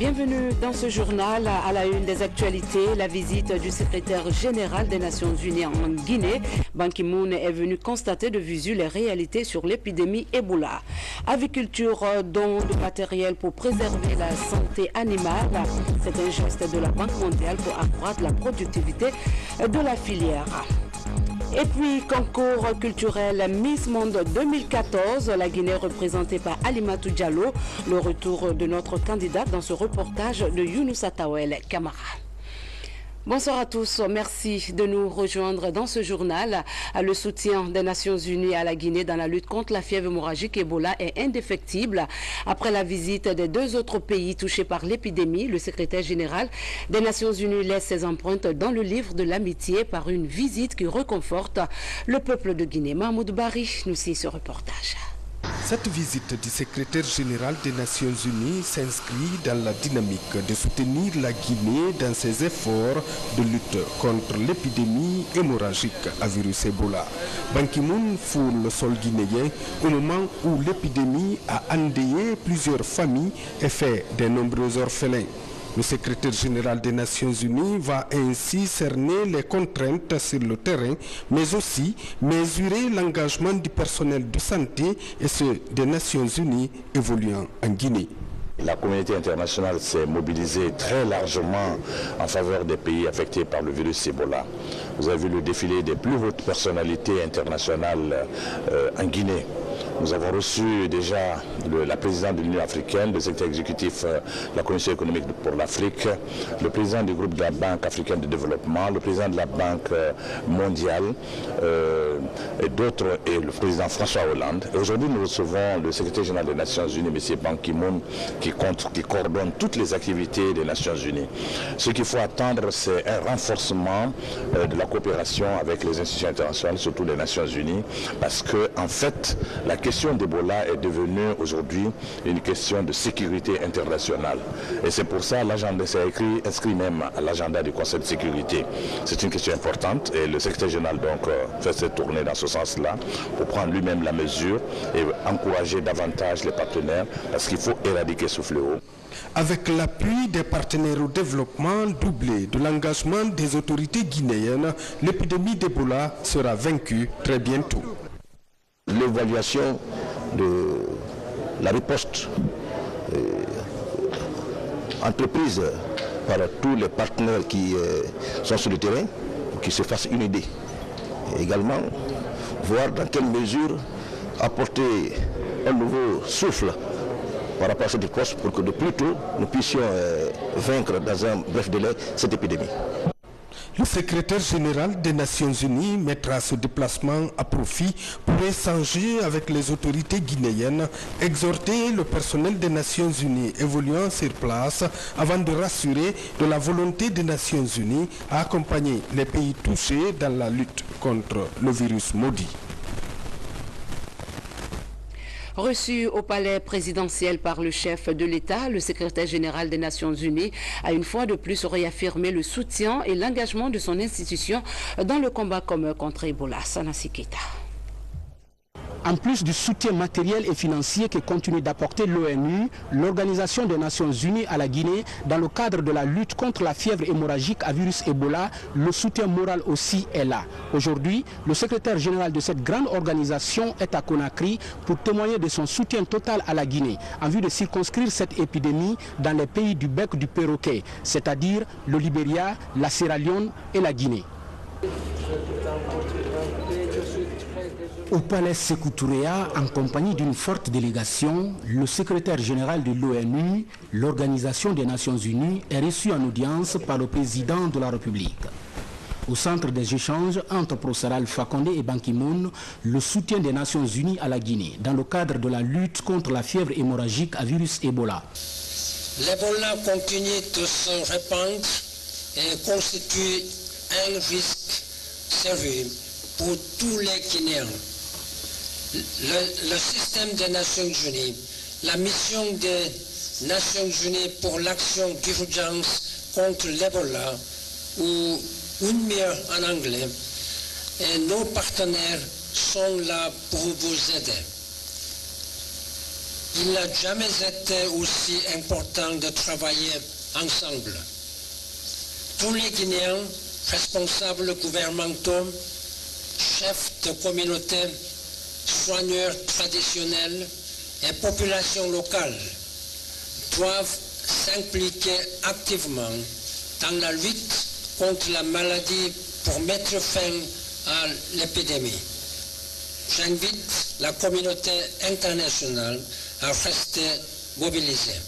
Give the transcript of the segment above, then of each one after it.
Bienvenue dans ce journal. À la une des actualités, la visite du secrétaire général des Nations Unies en Guinée. Ban Ki-moon est venu constater de visu les réalités sur l'épidémie Ebola. Aviculture, don de matériel pour préserver la santé animale. C'est un geste de la Banque mondiale pour accroître la productivité de la filière. Et puis, concours culturel Miss Monde 2014, la Guinée représentée par Alimatou Diallo. Le retour de notre candidate dans ce reportage de Younoussa Tawel Kamara. Bonsoir à tous, merci de nous rejoindre dans ce journal. Le soutien des Nations Unies à la Guinée dans la lutte contre la fièvre hémorragique Ebola est indéfectible. Après la visite des deux autres pays touchés par l'épidémie, le secrétaire général des Nations Unies laisse ses empreintes dans le livre de l'amitié par une visite qui réconforte le peuple de Guinée. Mahmoud Bari nous signe ce reportage. Cette visite du secrétaire général des Nations Unies s'inscrit dans la dynamique de soutenir la Guinée dans ses efforts de lutte contre l'épidémie hémorragique à virus Ebola. Ban Ki-moon foule le sol guinéen au moment où l'épidémie a endeuillé plusieurs familles et fait de nombreux orphelins. Le secrétaire général des Nations Unies va ainsi cerner les contraintes sur le terrain, mais aussi mesurer l'engagement du personnel de santé et ceux des Nations Unies évoluant en Guinée. La communauté internationale s'est mobilisée très largement en faveur des pays affectés par le virus Ebola. Vous avez vu le défilé des plus hautes personnalités internationales en Guinée. Nous avons reçu déjà la présidente de l'Union africaine, le secrétaire exécutif de la Commission économique pour l'Afrique, le président du groupe de la Banque africaine de développement, le président de la Banque mondiale et d'autres, et le président François Hollande. Et aujourd'hui, nous recevons le secrétaire général des Nations Unies, M. Ban Ki-moon, qui coordonne toutes les activités des Nations Unies. Ce qu'il faut attendre, c'est un renforcement de la coopération avec les institutions internationales, surtout les Nations Unies, parce que, en fait, la question d'Ebola est devenue aujourd'hui une question de sécurité internationale. Et c'est pour ça que l'agenda s'est inscrit même à l'agenda du Conseil de sécurité. C'est une question importante et le secrétaire général donc fait cette tournée dans ce sens-là pour prendre lui-même la mesure et encourager davantage les partenaires parce qu'il faut éradiquer ce fléau. Avec l'appui des partenaires au développement doublé de l'engagement des autorités guinéennes, l'épidémie d'Ebola sera vaincue très bientôt. L'évaluation de la riposte entreprise par tous les partenaires qui sont sur le terrain, pour qu'ils se fassent une idée. Et également, voir dans quelle mesure apporter un nouveau souffle par rapport à cette riposte pour que de plus tôt nous puissions vaincre dans un bref délai cette épidémie. Le secrétaire général des Nations Unies mettra ce déplacement à profit pour échanger avec les autorités guinéennes, exhorter le personnel des Nations Unies évoluant sur place avant de rassurer de la volonté des Nations Unies à accompagner les pays touchés dans la lutte contre le virus maudit. Reçu au palais présidentiel par le chef de l'État, le secrétaire général des Nations Unies a une fois de plus réaffirmé le soutien et l'engagement de son institution dans le combat commun contre Ebola. Sanassi Keita. En plus du soutien matériel et financier que continue d'apporter l'ONU, l'Organisation des Nations Unies à la Guinée, dans le cadre de la lutte contre la fièvre hémorragique à virus Ebola, le soutien moral aussi est là. Aujourd'hui, le secrétaire général de cette grande organisation est à Conakry pour témoigner de son soutien total à la Guinée, en vue de circonscrire cette épidémie dans les pays du bec du perroquet, c'est-à-dire le Libéria, la Sierra Leone et la Guinée. Au palais Sékou Touréa, en compagnie d'une forte délégation, le secrétaire général de l'ONU, l'Organisation des Nations Unies, est reçu en audience par le président de la République. Au centre des échanges entre professeur Alpha Condé et Ban Ki-moon, le soutien des Nations Unies à la Guinée dans le cadre de la lutte contre la fièvre hémorragique à virus Ebola. L'Ebola continue de se répandre et constitue un risque sérieux pour tous les Guinéens. Le système des Nations Unies, la mission des Nations Unies pour l'action d'urgence contre l'Ebola, ou UNMIR en anglais, et nos partenaires sont là pour vous aider. Il n'a jamais été aussi important de travailler ensemble. Tous les Guinéens, responsables gouvernementaux, chefs de communauté, soigneurs traditionnels et populations locales doivent s'impliquer activement dans la lutte contre la maladie pour mettre fin à l'épidémie. J'invite la communauté internationale à rester mobilisée.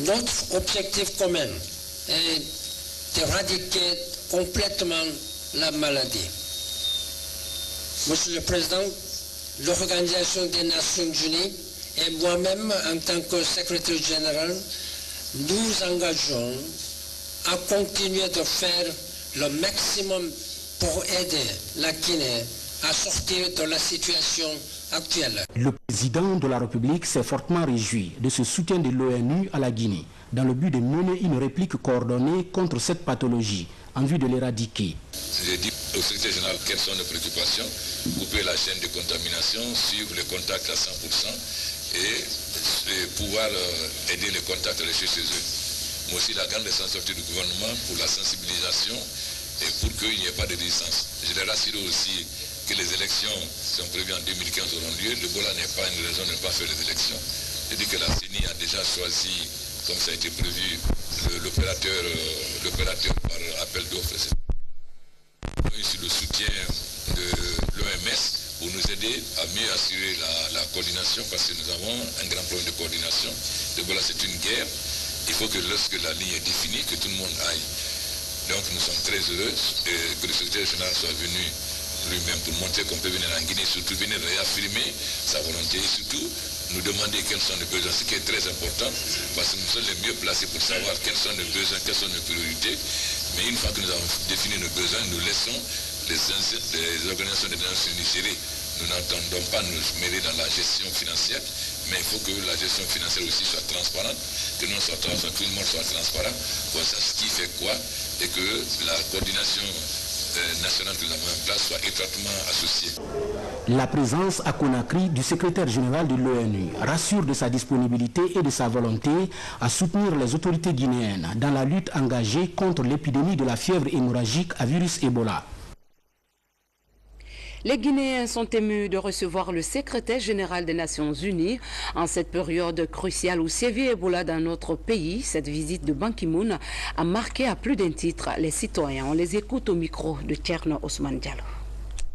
Notre objectif commun est d'éradiquer complètement la maladie. Monsieur le Président, l'Organisation des Nations Unies et moi-même, en tant que secrétaire général, nous engageons à continuer de faire le maximum pour aider la Guinée à sortir de la situation actuelle. Le président de la République s'est fortement réjoui de ce soutien de l'ONU à la Guinée, dans le but de mener une réplique coordonnée contre cette pathologie, en vue de l'éradiquer. J'ai dit au secrétaire général quelles sont nos préoccupations, couper la chaîne de contamination, suivre les contacts à 100% et pouvoir aider les contacts à rester chez eux. Mais aussi la grande responsabilité du gouvernement pour la sensibilisation et pour qu'il n'y ait pas de résistance. Je les rassure aussi que les élections sont prévues en 2015 auront lieu. L'Ebola n'est pas une raison de ne pas faire les élections. Je dis que la CENI a déjà choisi, comme ça a été prévu, l'opérateur par appel d'offres. Sur le soutien de l'OMS pour nous aider à mieux assurer la coordination parce que nous avons un grand problème de coordination. L'Ebola c'est une guerre. Il faut que lorsque la ligne est définie, que tout le monde aille. Donc nous sommes très heureux que le secrétaire général soit venu lui-même pour montrer qu'on peut venir en Guinée, surtout venir réaffirmer sa volonté et surtout nous demander quels sont les besoins, ce qui est très important parce que nous sommes les mieux placés pour savoir quels sont les besoins, quelles sont nos priorités. Mais une fois que nous avons défini nos besoins, nous laissons les organisations des Nations Unies gérer. Nous n'entendons pas nous mêler dans la gestion financière, mais il faut que la gestion financière aussi soit transparente, que nous soit transparent, tout le monde soit transparent, qu'on sache qui fait quoi et que la coordination nationale que nous avons en place soit étroitement associée. La présence à Conakry du secrétaire général de l'ONU rassure de sa disponibilité et de sa volonté à soutenir les autorités guinéennes dans la lutte engagée contre l'épidémie de la fièvre hémorragique à virus Ebola. Les Guinéens sont émus de recevoir le secrétaire général des Nations Unies en cette période cruciale où sévit Ebola dans notre pays. Cette visite de Ban Ki-moon a marqué à plus d'un titre les citoyens. On les écoute au micro de Thierno Ousmane Diallo.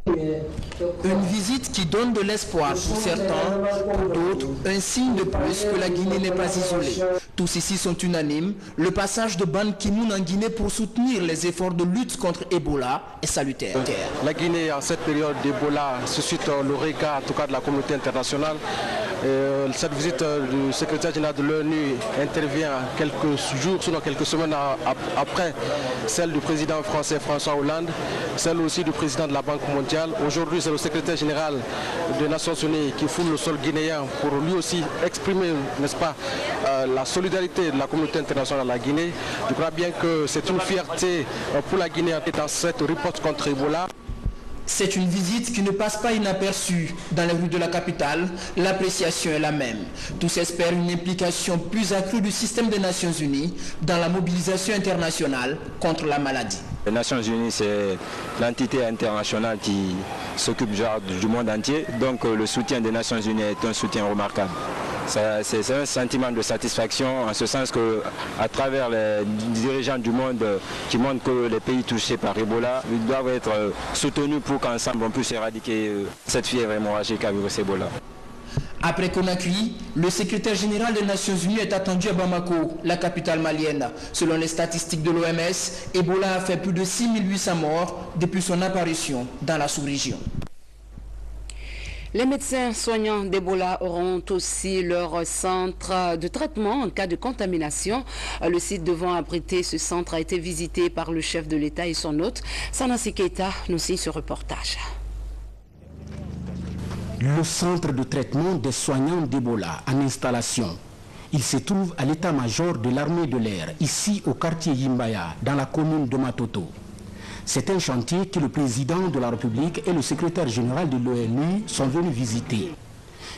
Une visite qui donne de l'espoir pour certains, pour d'autres, un signe de plus que la Guinée n'est pas isolée. Tous ici sont unanimes. Le passage de Ban Ki-moon en Guinée pour soutenir les efforts de lutte contre Ebola est salutaire. La Guinée, en cette période d'Ebola, suscite le regard, en tout cas de la communauté internationale. Cette visite du secrétaire général de l'ONU intervient quelques jours, sinon quelques semaines après celle du président français François Hollande, celle aussi du président de la Banque mondiale. Aujourd'hui, c'est le secrétaire général des Nations Unies qui foule le sol guinéen pour lui aussi exprimer, n'est-ce pas, la solidarité de la communauté internationale à la Guinée. Je crois bien que c'est une fierté pour la Guinée dans cette riposte contre Ebola. C'est une visite qui ne passe pas inaperçue. Dans les rues de la capitale, l'appréciation est la même. Tous espèrent une implication plus accrue du système des Nations Unies dans la mobilisation internationale contre la maladie. Les Nations Unies, c'est l'entité internationale qui s'occupe du monde entier. Donc le soutien des Nations Unies est un soutien remarquable. C'est un sentiment de satisfaction en ce sens qu'à travers les dirigeants du monde qui montrent que les pays touchés par Ebola ils doivent être soutenus pour qu'ensemble on puisse éradiquer cette fièvre hémorragique à virus Ebola. Après Conakry, le secrétaire général des Nations Unies est attendu à Bamako, la capitale malienne. Selon les statistiques de l'OMS, Ebola a fait plus de 6800 morts depuis son apparition dans la sous-région. Les médecins soignants d'Ebola auront aussi leur centre de traitement en cas de contamination. Le site devant abriter ce centre a été visité par le chef de l'État et son hôte. Sanassi Keita nous signe ce reportage. Le centre de traitement des soignants d'Ebola en installation. Il se trouve à l'état-major de l'armée de l'air, ici au quartier Yimbaya, dans la commune de Matoto. C'est un chantier que le président de la République et le secrétaire général de l'ONU sont venus visiter.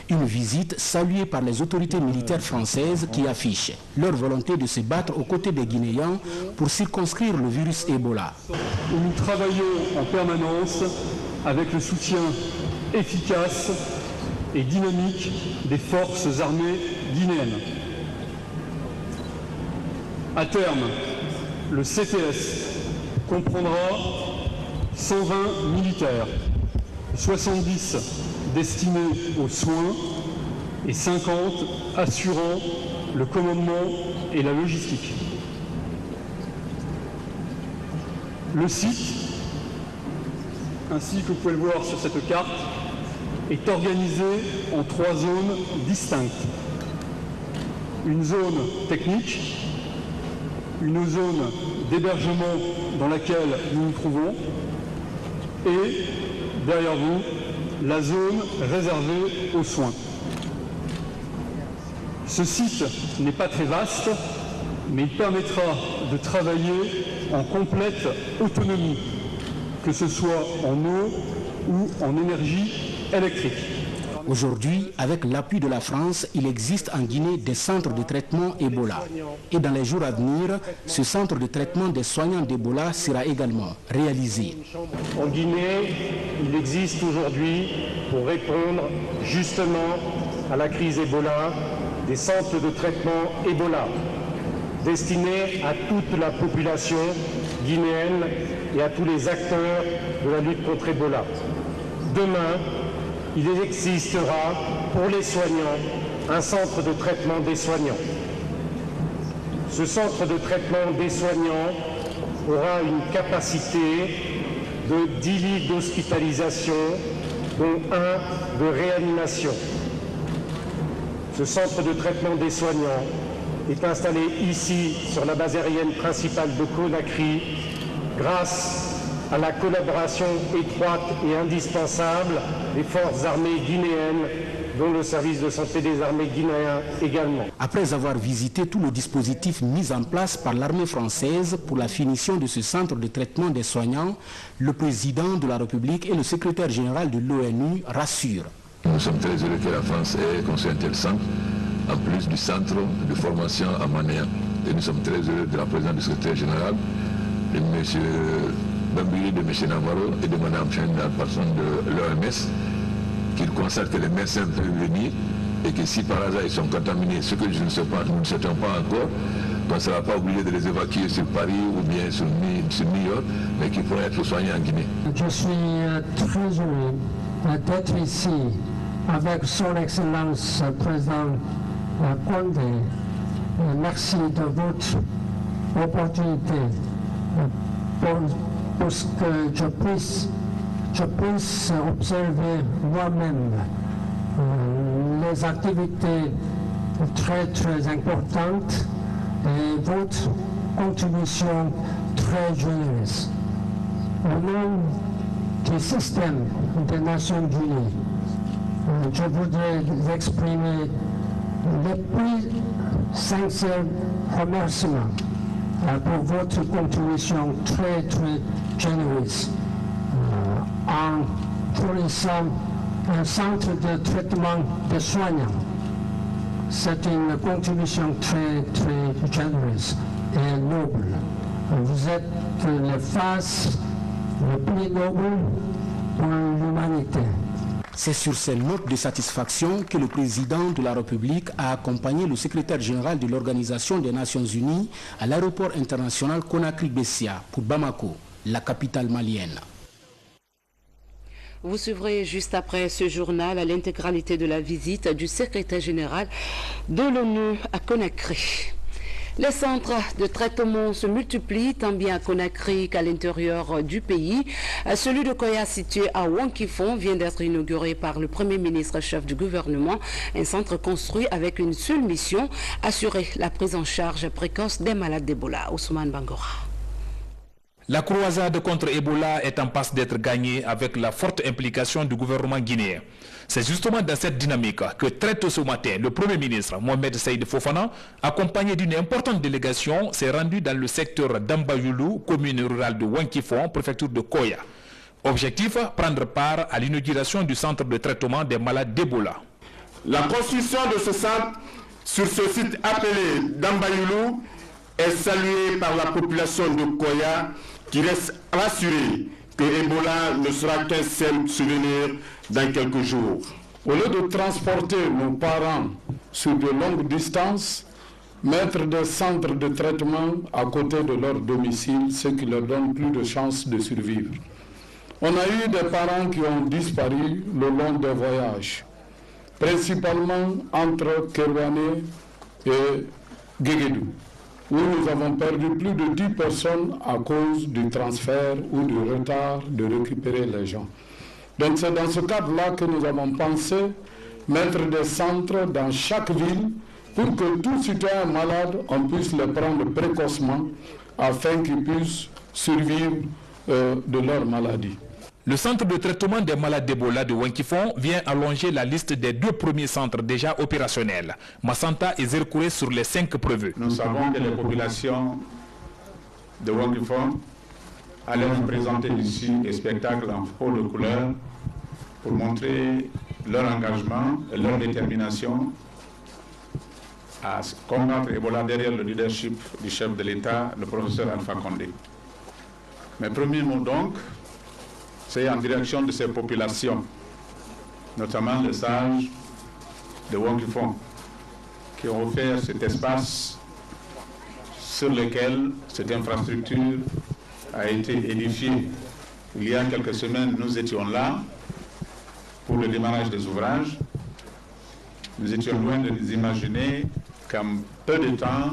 Une visite saluée par les autorités militaires françaises qui affichent leur volonté de se battre aux côtés des Guinéens pour circonscrire le virus Ebola. Nous travaillons en permanence avec le soutien efficace et dynamique des forces armées guinéennes. À terme, le CTS comprendra 120 militaires, 70 destinés aux soins et 50 assurant le commandement et la logistique. Le site, ainsi que vous pouvez le voir sur cette carte, est organisé en 3 zones distinctes. Une zone technique, une zone d'hébergement dans laquelle nous nous trouvons et, derrière vous, la zone réservée aux soins. Ce site n'est pas très vaste, mais il permettra de travailler en complète autonomie, que ce soit en eau ou en énergie électrique. Aujourd'hui, avec l'appui de la France, il existe en Guinée des centres de traitement Ebola. Et dans les jours à venir, ce centre de traitement des soignants d'Ebola sera également réalisé. En Guinée, il existe aujourd'hui, pour répondre justement à la crise Ebola, des centres de traitement Ebola, destinés à toute la population guinéenne et à tous les acteurs de la lutte contre Ebola. Demain, il existera pour les soignants un centre de traitement des soignants. Ce centre de traitement des soignants aura une capacité de 10 lits d'hospitalisation, dont 1 de réanimation. Ce centre de traitement des soignants est installé ici sur la base aérienne principale de Conakry grâce à la collaboration étroite et indispensable des forces armées guinéennes, dont le service de santé des armées guinéens également. Après avoir visité tout le dispositif mis en place par l'armée française pour la finition de ce centre de traitement des soignants, le président de la République et le secrétaire général de l'ONU rassurent. Nous sommes très heureux que la France ait construit un tel centre, en plus du centre de formation à Manéa. Et nous sommes très heureux de la présence du secrétaire général, de M. Bambili, de M. Navarro et de Mme Chen, la personne de l'OMS, qu'ils constatent que les médecins peuvent venir et que si par hasard ils sont contaminés, ce que je ne sais pas, nous ne savons pas encore, qu'on ne sera pas obligé de les évacuer sur Paris ou bien sur New York, mais qu'ils pourraient être soignés en Guinée. Je suis très heureux d'être ici avec son Excellence Président Condé. Merci de votre opportunité pour que je puisse observer moi-même les activités très importantes et votre contribution très généreuse. Au nom du système des Nations Unies, je voudrais exprimer les plus sincères remerciements pour votre contribution très généreuse en fournissant un centre de traitement des soignants. C'est une contribution très généreuse et noble. Vous êtes les faces les plus nobles pour l'humanité. C'est sur ces notes de satisfaction que le président de la République a accompagné le secrétaire général de l'Organisation des Nations Unies à l'aéroport international Conakry-Bessia pour Bamako, la capitale malienne. Vous suivrez juste après ce journal l'intégralité de la visite du secrétaire général de l'ONU à Conakry. Les centres de traitement se multiplient tant bien à Conakry qu'à l'intérieur du pays. Celui de Koya, situé à Wankifon, vient d'être inauguré par le Premier ministre chef du gouvernement. Un centre construit avec une seule mission, assurer la prise en charge précoce des malades d'Ebola. Ousmane Bangora. La croisade contre Ebola est en passe d'être gagnée avec la forte implication du gouvernement guinéen. C'est justement dans cette dynamique que très tôt ce matin, le Premier ministre Mohamed Saïd Fofana, accompagné d'une importante délégation, s'est rendu dans le secteur d'Ambayoulou, commune rurale de Wankifon, préfecture de Koya. Objectif, prendre part à l'inauguration du centre de traitement des malades d'Ebola. La construction de ce centre sur ce site appelé Dambayoulou est saluée par la population de Koya qui reste rassurée que Ebola ne sera qu'un simple souvenir dans quelques jours. Au lieu de transporter nos parents sur de longues distances, mettre des centres de traitement à côté de leur domicile, ce qui leur donne plus de chances de survivre. On a eu des parents qui ont disparu le long des voyages, principalement entre Kerouané et Guéguédou, où nous avons perdu plus de 10 personnes à cause du transfert ou du retard de récupérer les gens. Donc c'est dans ce cadre-là que nous avons pensé mettre des centres dans chaque ville pour que tout citoyen malade, on puisse le prendre précocement afin qu'ils puissent survivre de leur maladie. Le centre de traitement des malades d'Ebola de Wankifon vient allonger la liste des 2 premiers centres déjà opérationnels, Massanta et Zerkouré sur les 5 prévus. Nous savons que les populations de Wankifon allaient nous présenter ici des spectacles en haut de couleur pour montrer leur engagement et leur détermination à combattre Ebola derrière le leadership du chef de l'État, le professeur Alpha Condé. Mes premiers mots donc, c'est en direction de ces populations, notamment les sages de Wankifon, qui ont offert cet espace sur lequel cette infrastructure a été édifiée. Il y a quelques semaines, nous étions là pour le démarrage des ouvrages. Nous étions loin de nous imaginer qu'en peu de temps,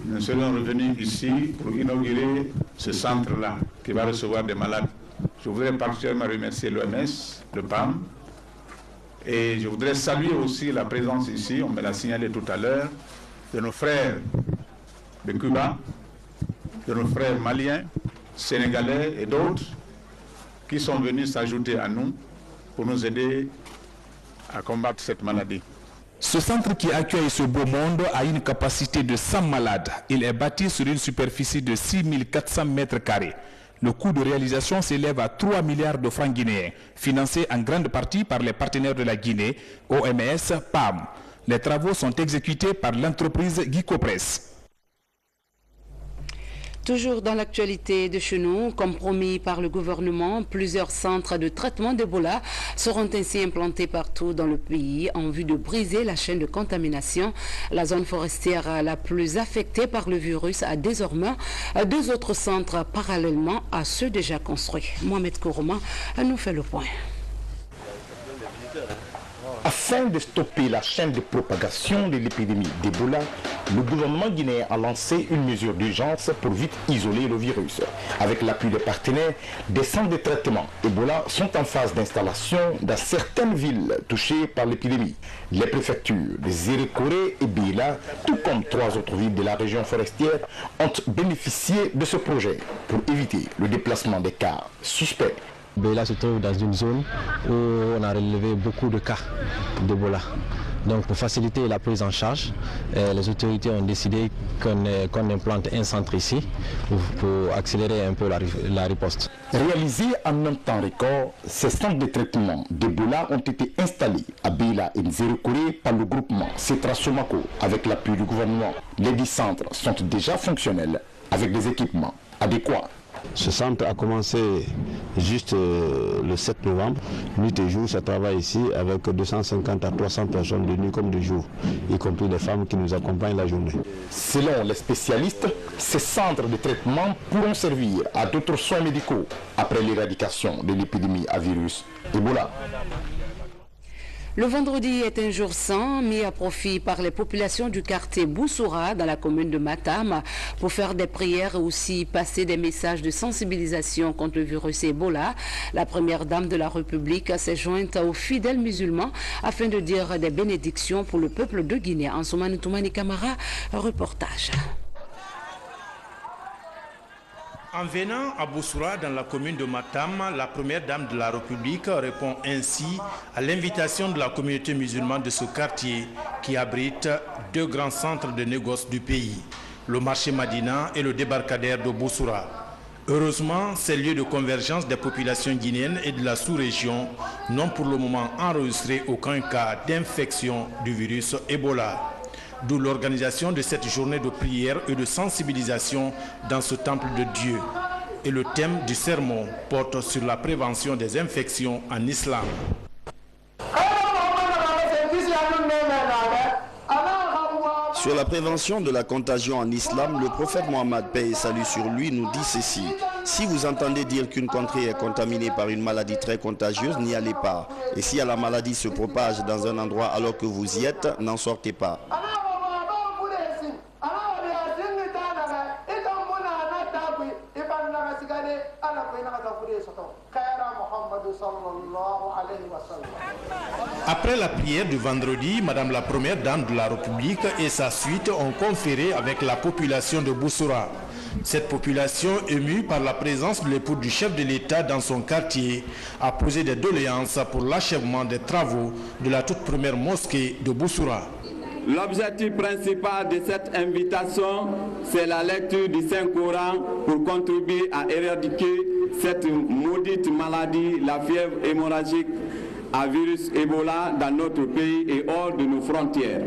nous serions revenus ici pour inaugurer ce centre-là qui va recevoir des malades. Je voudrais particulièrement remercier l'OMS, le PAM, et je voudrais saluer aussi la présence ici, on me l'a signalé tout à l'heure, de nos frères de Cuba, de nos frères maliens, sénégalais et d'autres qui sont venus s'ajouter à nous pour nous aider à combattre cette maladie. Ce centre qui accueille ce beau monde a une capacité de 100 malades. Il est bâti sur une superficie de 6400 mètres carrés. Le coût de réalisation s'élève à 3 milliards de francs guinéens, financés en grande partie par les partenaires de la Guinée, OMS, PAM. Les travaux sont exécutés par l'entreprise Guicopress. Toujours dans l'actualité de chez nous, comme promis par le gouvernement, plusieurs centres de traitement d'Ebola seront ainsi implantés partout dans le pays en vue de briser la chaîne de contamination. La zone forestière la plus affectée par le virus a désormais 2 autres centres parallèlement à ceux déjà construits. Mohamed Kourouma nous fait le point. Afin de stopper la chaîne de propagation de l'épidémie d'Ebola, le gouvernement guinéen a lancé une mesure d'urgence pour vite isoler le virus. Avec l'appui des partenaires, des centres de traitement Ebola sont en phase d'installation dans certaines villes touchées par l'épidémie. Les préfectures de Zérékoré et Bila, tout comme 3 autres villes de la région forestière, ont bénéficié de ce projet pour éviter le déplacement des cas suspects. Bila se trouve dans une zone où on a relevé beaucoup de cas d'Ebola. Donc pour faciliter la prise en charge, les autorités ont décidé qu'on implante un centre ici pour accélérer un peu la riposte. Réalisés en un temps record, ces centres de traitement d'Ebola ont été installés à Bila et Nzérékoré par le groupement Cetra Somako avec l'appui du gouvernement. Les 10 centres sont déjà fonctionnels avec des équipements adéquats. Ce centre a commencé juste le 7 novembre. Nuit et jour, ça travaille ici avec 250 à 300 personnes de nuit comme de jour, y compris les femmes qui nous accompagnent la journée. Selon les spécialistes, ces centres de traitement pourront servir à d'autres soins médicaux après l'éradication de l'épidémie à virus Ebola. Le vendredi est un jour sans, mis à profit par les populations du quartier Boussoura dans la commune de Matam pour faire des prières et aussi passer des messages de sensibilisation contre le virus Ebola. La première dame de la République s'est jointe aux fidèles musulmans afin de dire des bénédictions pour le peuple de Guinée. Ansoumani Toumani Kamara, reportage. En venant à Boussoura, dans la commune de Matam, la première dame de la République répond ainsi à l'invitation de la communauté musulmane de ce quartier qui abrite 2 grands centres de négoce du pays, le marché Madina et le débarcadère de Boussoura. Heureusement, ces lieux de convergence des populations guinéennes et de la sous-région n'ont pour le moment enregistré aucun cas d'infection du virus Ebola. D'où l'organisation de cette journée de prière et de sensibilisation dans ce temple de Dieu. Et le thème du sermon porte sur la prévention des infections en islam. Sur la prévention de la contagion en islam, le prophète Mohammed, paix et salut sur lui, nous dit ceci. Si vous entendez dire qu'une contrée est contaminée par une maladie très contagieuse, n'y allez pas. Et si la maladie se propage dans un endroit alors que vous y êtes, n'en sortez pas. Après la prière du vendredi, Madame la Première Dame de la République et sa suite ont conféré avec la population de Bousoura. Cette population, émue par la présence de l'époux du chef de l'État dans son quartier, a posé des doléances pour l'achèvement des travaux de la toute première mosquée de Bousoura. L'objectif principal de cette invitation, c'est la lecture du Saint-Coran pour contribuer à éradiquer cette maudite maladie, la fièvre hémorragique à virus Ebola dans notre pays et hors de nos frontières.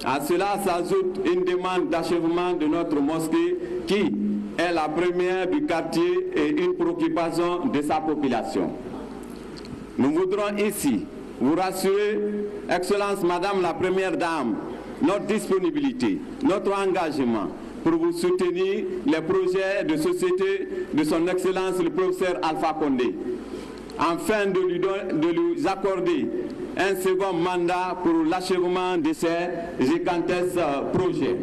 À cela s'ajoute une demande d'achèvement de notre mosquée qui est la première du quartier et une préoccupation de sa population. Nous voudrons ici vous rassurer, Excellence Madame la Première Dame, notre disponibilité, notre engagement pour vous soutenir les projets de société de son Excellence le professeur Alpha Condé, afin de lui accorder un second mandat pour l'achèvement de ces gigantesques projets.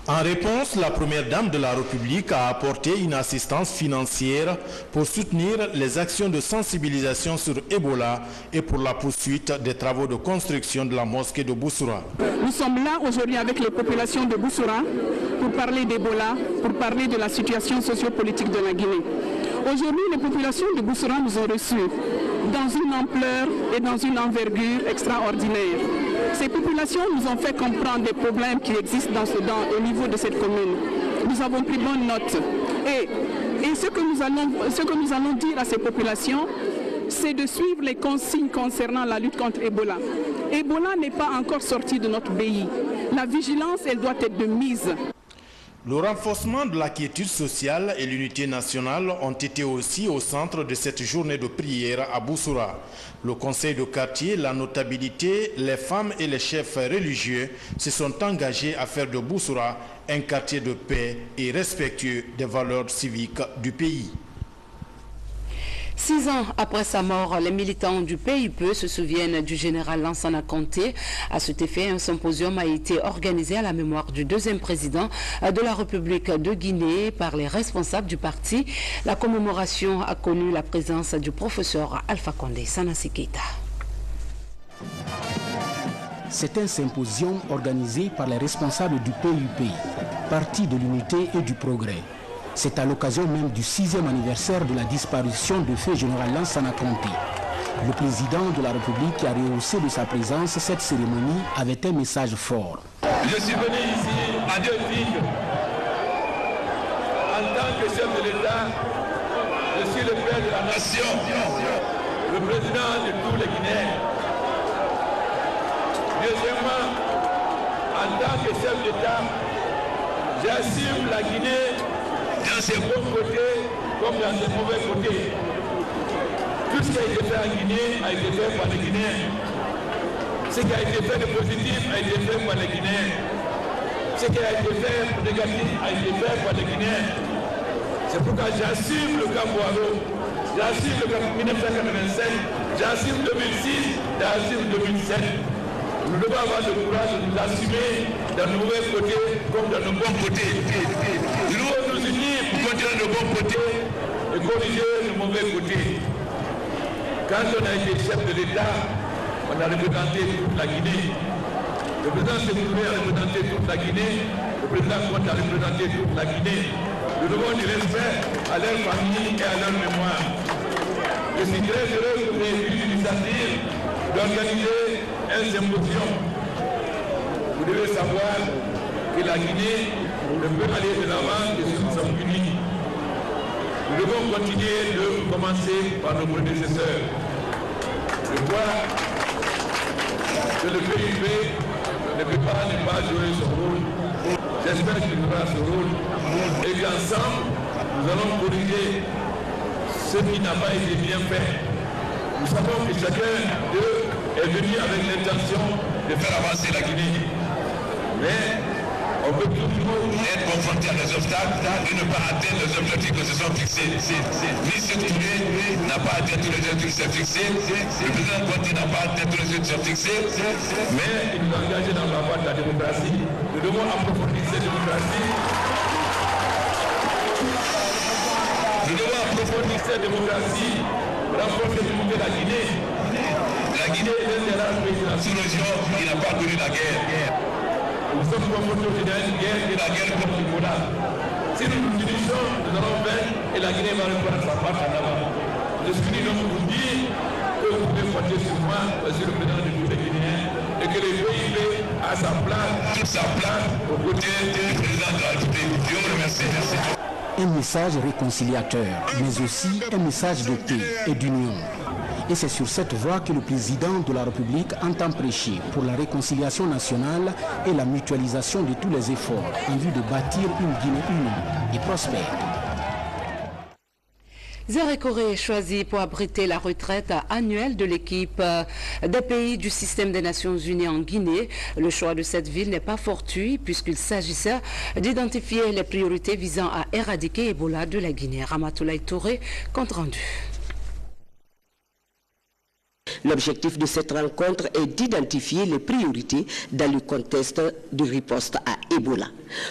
En réponse, la Première Dame de la République a apporté une assistance financière pour soutenir les actions de sensibilisation sur Ebola et pour la poursuite des travaux de construction de la mosquée de Bousoura. Nous sommes là aujourd'hui avec les populations de Bousoura pour parler d'Ebola, pour parler de la situation sociopolitique de la Guinée. Aujourd'hui, les populations de Bousoura nous ont reçus dans une ampleur et dans une envergure extraordinaire. Ces populations nous ont fait comprendre des problèmes qui existent au niveau de cette commune. Nous avons pris bonne note. Et ce que nous allons dire à ces populations, c'est de suivre les consignes concernant la lutte contre Ebola. Ebola n'est pas encore sorti de notre pays. La vigilance, elle doit être de mise. Le renforcement de la quiétude sociale et l'unité nationale ont été aussi au centre de cette journée de prière à Bousoura. Le conseil de quartier, la notabilité, les femmes et les chefs religieux se sont engagés à faire de Bousoura un quartier de paix et respectueux des valeurs civiques du pays. 6 ans après sa mort, les militants du PIP se souviennent du général Lansana Conté. À cet effet, un symposium a été organisé à la mémoire du deuxième président de la République de Guinée par les responsables du parti. La commémoration a connu la présence du professeur Alpha Condé. Sanassi Keita. C'est un symposium organisé par les responsables du PIP, Parti de l'Unité et du Progrès. C'est à l'occasion même du 6e anniversaire de la disparition de feu général Lansana Conté. Le président de la République qui a rehaussé de sa présence cette cérémonie avait un message fort. Je suis venu ici à deux titres. En tant que chef de l'État, je suis le père de la nation, le président de tous les Guinéens. Deuxièmement, en tant que chef d'État, j'assume la Guinée dans ses bons côtés comme dans ses mauvais côtés. Tout ce qui a été fait en Guinée a été fait par les Guinéens. Ce qui a été fait de positif a été fait par les Guinéens. Ce qui a été fait de négatif a été fait par les Guinéens. C'est pourquoi j'assume le cas Boileau, j'assume le cas 1987, j'assume 2006, j'assume 2007. Nous devons avoir le courage de nous assumer dans nos mauvais côtés comme dans nos bons côtés. Nous devons nous unir pour continuer nos bons côtés et corriger nos mauvais côtés. Quand on a été chef de l'État, on a représenté toute la Guinée. Le président Sékou a représenté toute la Guinée. Le président Conté a représenté toute la Guinée. Nous devons du respect à leur famille et à leur mémoire. Je suis très heureux que vous ayez eu l'initiative d'organiser un symposium. Vous devez savoir que la Guinée ne peut aller de l'avant que si nous sommes unis. Nous devons continuer de commencer par nos prédécesseurs. Je crois que le PIB ne peut pas jouer son rôle. J'espère qu'il jouera ce rôle et qu'ensemble, nous allons corriger ce qui n'a pas été bien fait. Nous savons que chacun d'eux est venu avec l'intention de faire avancer la Guinée. Mais on peut toujours être confronté à des obstacles et ne pas atteindre les objectifs qui se sont fixés. Michel Touré n'a pas atteint tous les objectifs qui se sont fixés. Le président Conté n'a pas atteint tous les objectifs qui se sont fixés. Mais il nous a engagés dans la voie de la démocratie. Nous devons approfondir cette démocratie. Nous devons approfondir cette démocratie, renforcer l'unité de la Guinée. La Guinée est l'un des rares pays de la sous-région qui n'a pas connu la guerre. Nous sommes confrontés au Guinée, une guerre et la guerre contre l'Ebola. Si nous nous dirigons, nous allons faire et la Guinée va reprendre sa part en avant. Je suis venu donc vous dire que vous pouvez compter sur moi, monsieur le président du groupe guinéen, et que le PIB a sa place, toute sa place, aux côtés du président de la République. Je vous remercie. Merci. Un message réconciliateur, mais aussi un message de paix et d'union. Et c'est sur cette voie que le président de la République entend prêcher pour la réconciliation nationale et la mutualisation de tous les efforts en vue de bâtir une Guinée unie et prospère. Zérékoré est choisi pour abriter la retraite annuelle de l'équipe des pays du système des Nations Unies en Guinée. Le choix de cette ville n'est pas fortuit puisqu'il s'agissait d'identifier les priorités visant à éradiquer Ebola de la Guinée. Ramatoulaye Touré, compte rendu. L'objectif de cette rencontre est d'identifier les priorités dans le contexte de riposte à Ebola.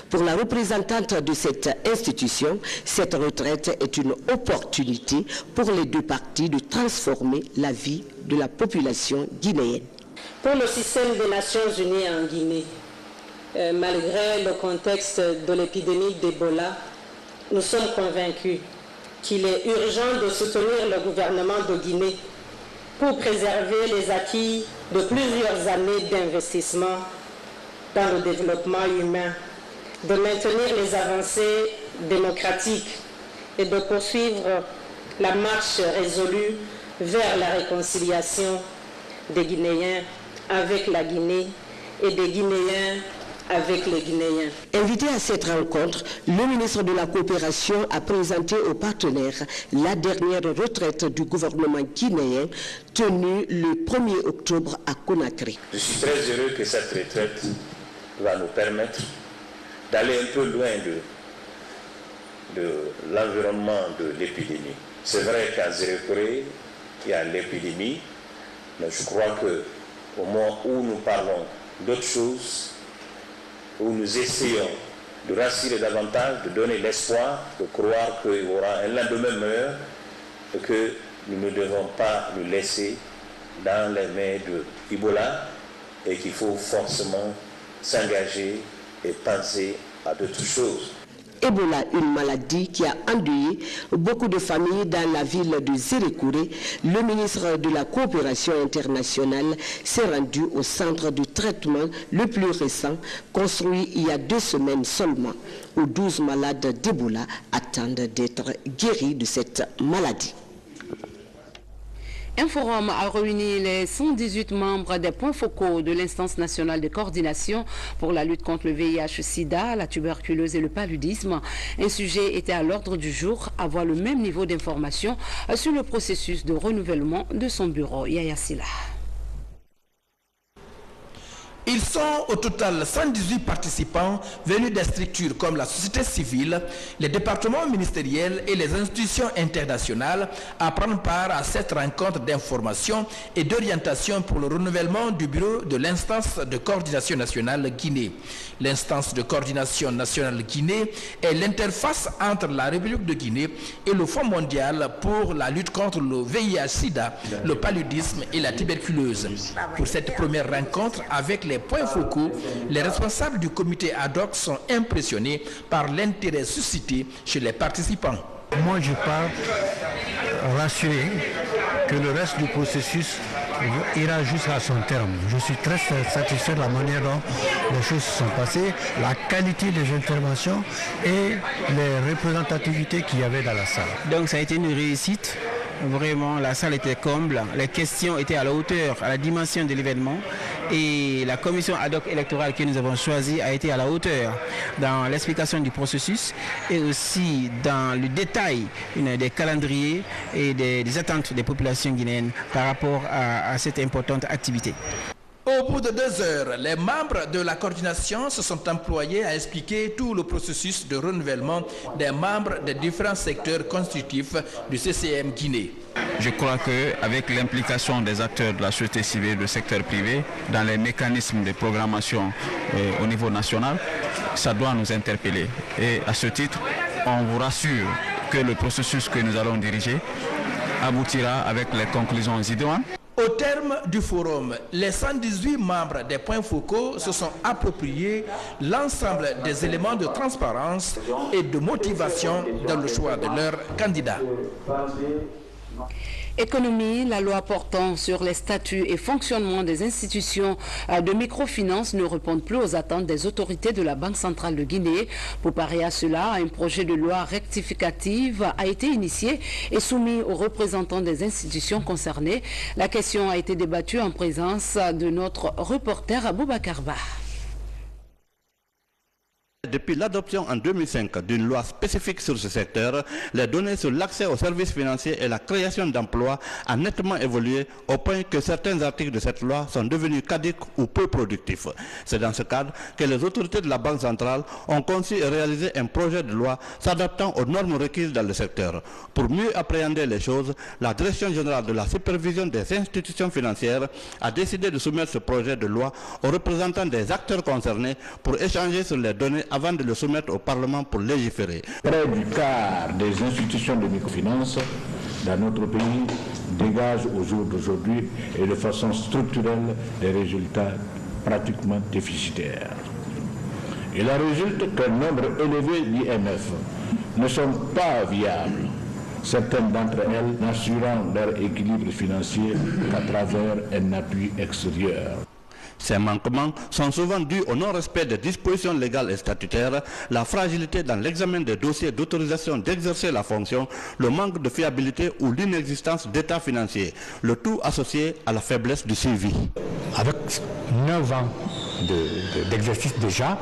Pour la représentante de cette institution, cette retraite est une opportunité pour les deux parties de transformer la vie de la population guinéenne. Pour le système des Nations Unies en Guinée, malgré le contexte de l'épidémie d'Ebola, nous sommes convaincus qu'il est urgent de soutenir le gouvernement de Guinée pour préserver les acquis de plusieurs années d'investissement dans le développement humain, de maintenir les avancées démocratiques et de poursuivre la marche résolue vers la réconciliation des Guinéens avec la Guinée et des Guinéens avec les Guinéens. Invité à cette rencontre, le ministre de la Coopération a présenté aux partenaires la dernière retraite du gouvernement guinéen tenue le 1er octobre à Conakry. Je suis très heureux que cette retraite va nous permettre d'aller un peu loin de l'environnement de l'épidémie. C'est vrai qu'à Zérékoré, il y a l'épidémie, mais je crois qu'au moment où nous parlons d'autres choses, où nous essayons de rassurer davantage, de donner l'espoir, de croire qu'il y aura un lendemain meilleur et que nous ne devons pas nous laisser dans les mains de Ebola et qu'il faut forcément s'engager et penser à d'autres choses. Ebola, une maladie qui a endeuillé beaucoup de familles dans la ville de Zérékoré. Le ministre de la Coopération internationale s'est rendu au centre de traitement le plus récent, construit il y a 2 semaines seulement, où 12 malades d'Ebola attendent d'être guéris de cette maladie. Un forum a réuni les 118 membres des points focaux de l'instance nationale de coordination pour la lutte contre le VIH-Sida, la tuberculose et le paludisme. Un sujet était à l'ordre du jour, avoir le même niveau d'information sur le processus de renouvellement de son bureau. Yaya Silla. Ils sont au total 118 participants venus des structures comme la société civile, les départements ministériels et les institutions internationales à prendre part à cette rencontre d'information et d'orientation pour le renouvellement du bureau de l'instance de coordination nationale Guinée. L'instance de coordination nationale Guinée est l'interface entre la République de Guinée et le Fonds mondial pour la lutte contre le VIH-Sida, le paludisme et la tuberculose. Pour cette première rencontre avec les points focaux, les responsables du comité ad hoc sont impressionnés par l'intérêt suscité chez les participants. Moi, je pars rassuré que le reste du processus ira jusqu'à son terme. Je suis très satisfait de la manière dont les choses se sont passées, la qualité des interventions et les représentativités qu'il y avait dans la salle. Donc ça a été une réussite. Vraiment, la salle était comble, les questions étaient à la hauteur, à la dimension de l'événement et la commission ad hoc électorale que nous avons choisie a été à la hauteur dans l'explication du processus et aussi dans le détail des calendriers et des attentes des populations guinéennes par rapport à cette importante activité. Au bout de 2 heures, les membres de la coordination se sont employés à expliquer tout le processus de renouvellement des membres des différents secteurs constitutifs du CCM Guinée. Je crois qu'avec l'implication des acteurs de la société civile, du secteur privé, dans les mécanismes de programmation au niveau national, ça doit nous interpeller. Et à ce titre, on vous rassure que le processus que nous allons diriger aboutira avec les conclusions idoines. Au terme du forum, les 118 membres des points focaux se sont appropriés l'ensemble des éléments de transparence et de motivation dans le choix de leurs candidats. Économie, la loi portant sur les statuts et fonctionnement des institutions de microfinance ne répond plus aux attentes des autorités de la Banque centrale de Guinée. Pour parer à cela, un projet de loi rectificative a été initié et soumis aux représentants des institutions concernées. La question a été débattue en présence de notre reporter Aboubacar Ba. Depuis l'adoption en 2005 d'une loi spécifique sur ce secteur, les données sur l'accès aux services financiers et la création d'emplois a nettement évolué au point que certains articles de cette loi sont devenus caducs ou peu productifs. C'est dans ce cadre que les autorités de la Banque centrale ont conçu et réalisé un projet de loi s'adaptant aux normes requises dans le secteur. Pour mieux appréhender les choses, la Direction générale de la supervision des institutions financières a décidé de soumettre ce projet de loi aux représentants des acteurs concernés pour échanger sur les données avant de le soumettre au Parlement pour légiférer. Près du quart des institutions de microfinance dans notre pays dégagent au jour d'aujourd'hui et de façon structurelle des résultats pratiquement déficitaires. Il en résulte qu'un nombre élevé d'IMF ne sont pas viables, certaines d'entre elles n'assurant leur équilibre financier qu'à travers un appui extérieur. Ces manquements sont souvent dus au non-respect des dispositions légales et statutaires, la fragilité dans l'examen des dossiers d'autorisation d'exercer la fonction, le manque de fiabilité ou l'inexistence d'état financier, le tout associé à la faiblesse du suivi. Avec 9 ans d'exercice déjà,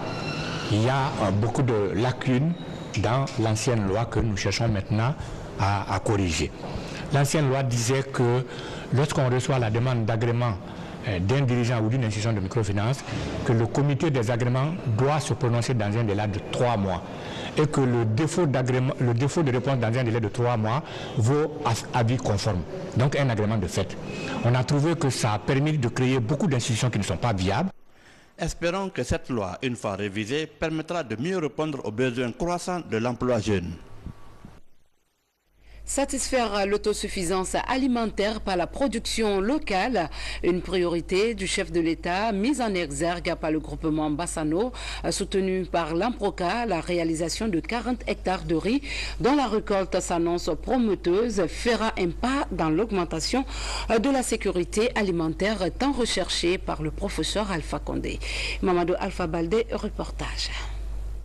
il y a beaucoup de lacunes dans l'ancienne loi que nous cherchons maintenant à corriger. L'ancienne loi disait que lorsqu'on reçoit la demande d'agrément d'un dirigeant ou d'une institution de microfinance, que le comité des agréments doit se prononcer dans un délai de 3 mois et que le défaut de réponse dans un délai de 3 mois vaut avis conforme, donc un agrément de fait. On a trouvé que ça a permis de créer beaucoup d'institutions qui ne sont pas viables. Espérons que cette loi, une fois révisée, permettra de mieux répondre aux besoins croissants de l'emploi jeune. Satisfaire l'autosuffisance alimentaire par la production locale, une priorité du chef de l'État mise en exergue par le groupement Bassano, soutenu par l'Amproca. La réalisation de 40 hectares de riz dont la récolte s'annonce prometteuse fera un pas dans l'augmentation de la sécurité alimentaire tant recherchée par le professeur Alpha Condé. Mamadou Alpha Baldé, reportage.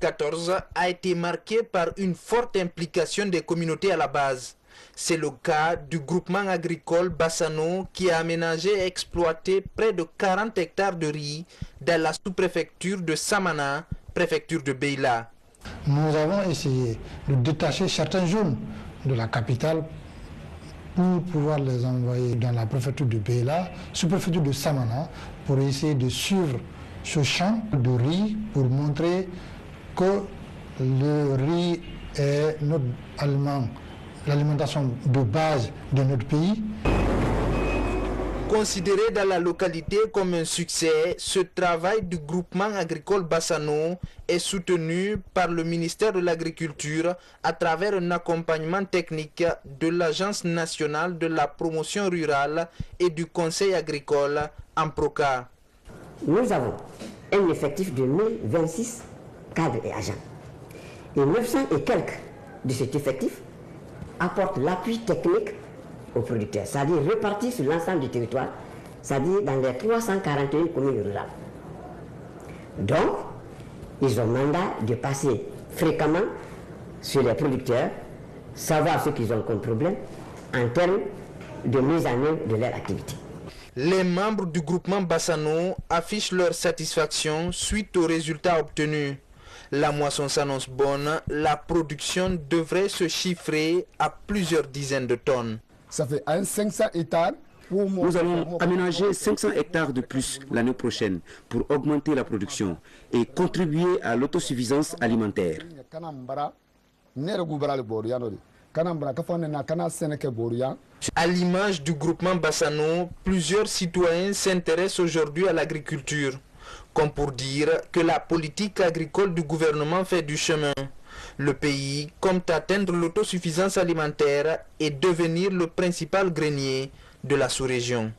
2014 a été marqué par une forte implication des communautés à la base. C'est le cas du groupement agricole Bassano qui a aménagé et exploité près de 40 hectares de riz dans la sous-préfecture de Samana, préfecture de Beila. Nous avons essayé de détacher certaines zones de la capitale pour pouvoir les envoyer dans la préfecture de Beila, sous-préfecture de Samana, pour essayer de suivre ce champ de riz pour montrer que le riz est notre aliment, l'alimentation de base de notre pays. Considéré dans la localité comme un succès, ce travail du groupement agricole Bassano est soutenu par le ministère de l'Agriculture à travers un accompagnement technique de l'Agence nationale de la promotion rurale et du Conseil agricole Amproca. Nous avons un effectif de 1026 cadres et agents. Et 900 et quelques de cet effectif apportent l'appui technique aux producteurs, c'est-à-dire répartis sur l'ensemble du territoire, c'est-à-dire dans les 341 communes rurales. Donc, ils ont mandat de passer fréquemment sur les producteurs, savoir ce qu'ils ont comme problème en termes de mise en œuvre de leur activité. Les membres du groupement Bassano affichent leur satisfaction suite aux résultats obtenus. La moisson s'annonce bonne, la production devrait se chiffrer à plusieurs dizaines de tonnes. Ça fait 500 hectares. Nous allons aménager 500 hectares de plus l'année prochaine pour augmenter la production et contribuer à l'autosuffisance alimentaire. À l'image du groupement Bassano, plusieurs citoyens s'intéressent aujourd'hui à l'agriculture, comme pour dire que la politique agricole du gouvernement fait du chemin. Le pays compte atteindre l'autosuffisance alimentaire et devenir le principal grenier de la sous-région.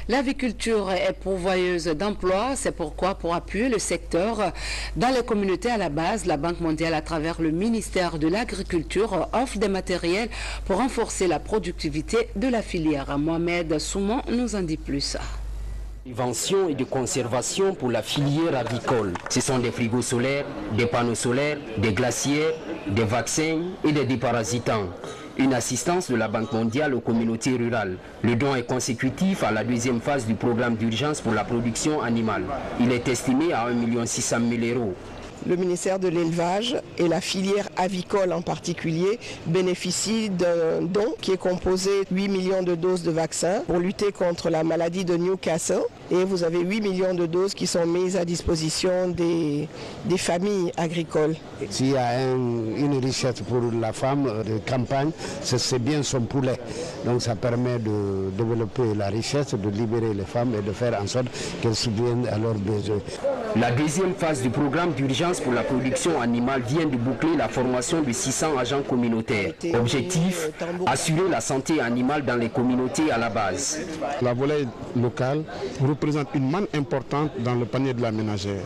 L'aviculture est pourvoyeuse d'emplois, c'est pourquoi pour appuyer le secteur dans les communautés à la base, la Banque mondiale à travers le ministère de l'Agriculture offre des matériels pour renforcer la productivité de la filière. Mohamed Soumon nous en dit plus. Prévention et de conservation pour la filière avicole. Ce sont des frigos solaires, des panneaux solaires, des glacières, des vaccins et des déparasitants. Une assistance de la Banque mondiale aux communautés rurales. Le don est consécutif à la deuxième phase du programme d'urgence pour la production animale. Il est estimé à 1 600 000 €. Le ministère de l'élevage et la filière avicole en particulier bénéficient d'un don qui est composé de 8 millions de doses de vaccins pour lutter contre la maladie de Newcastle. Et vous avez 8 millions de doses qui sont mises à disposition des familles agricoles. S'il y a une richesse pour la femme de campagne, c'est bien son poulet. Donc ça permet de développer la richesse, de libérer les femmes et de faire en sorte qu'elles subviennent à leurs besoins. La deuxième phase du programme d'urgence pour la production animale vient de boucler la formation de 600 agents communautaires. Objectif, assurer la santé animale dans les communautés à la base. La volaille locale représente une manne importante dans le panier de la ménagère.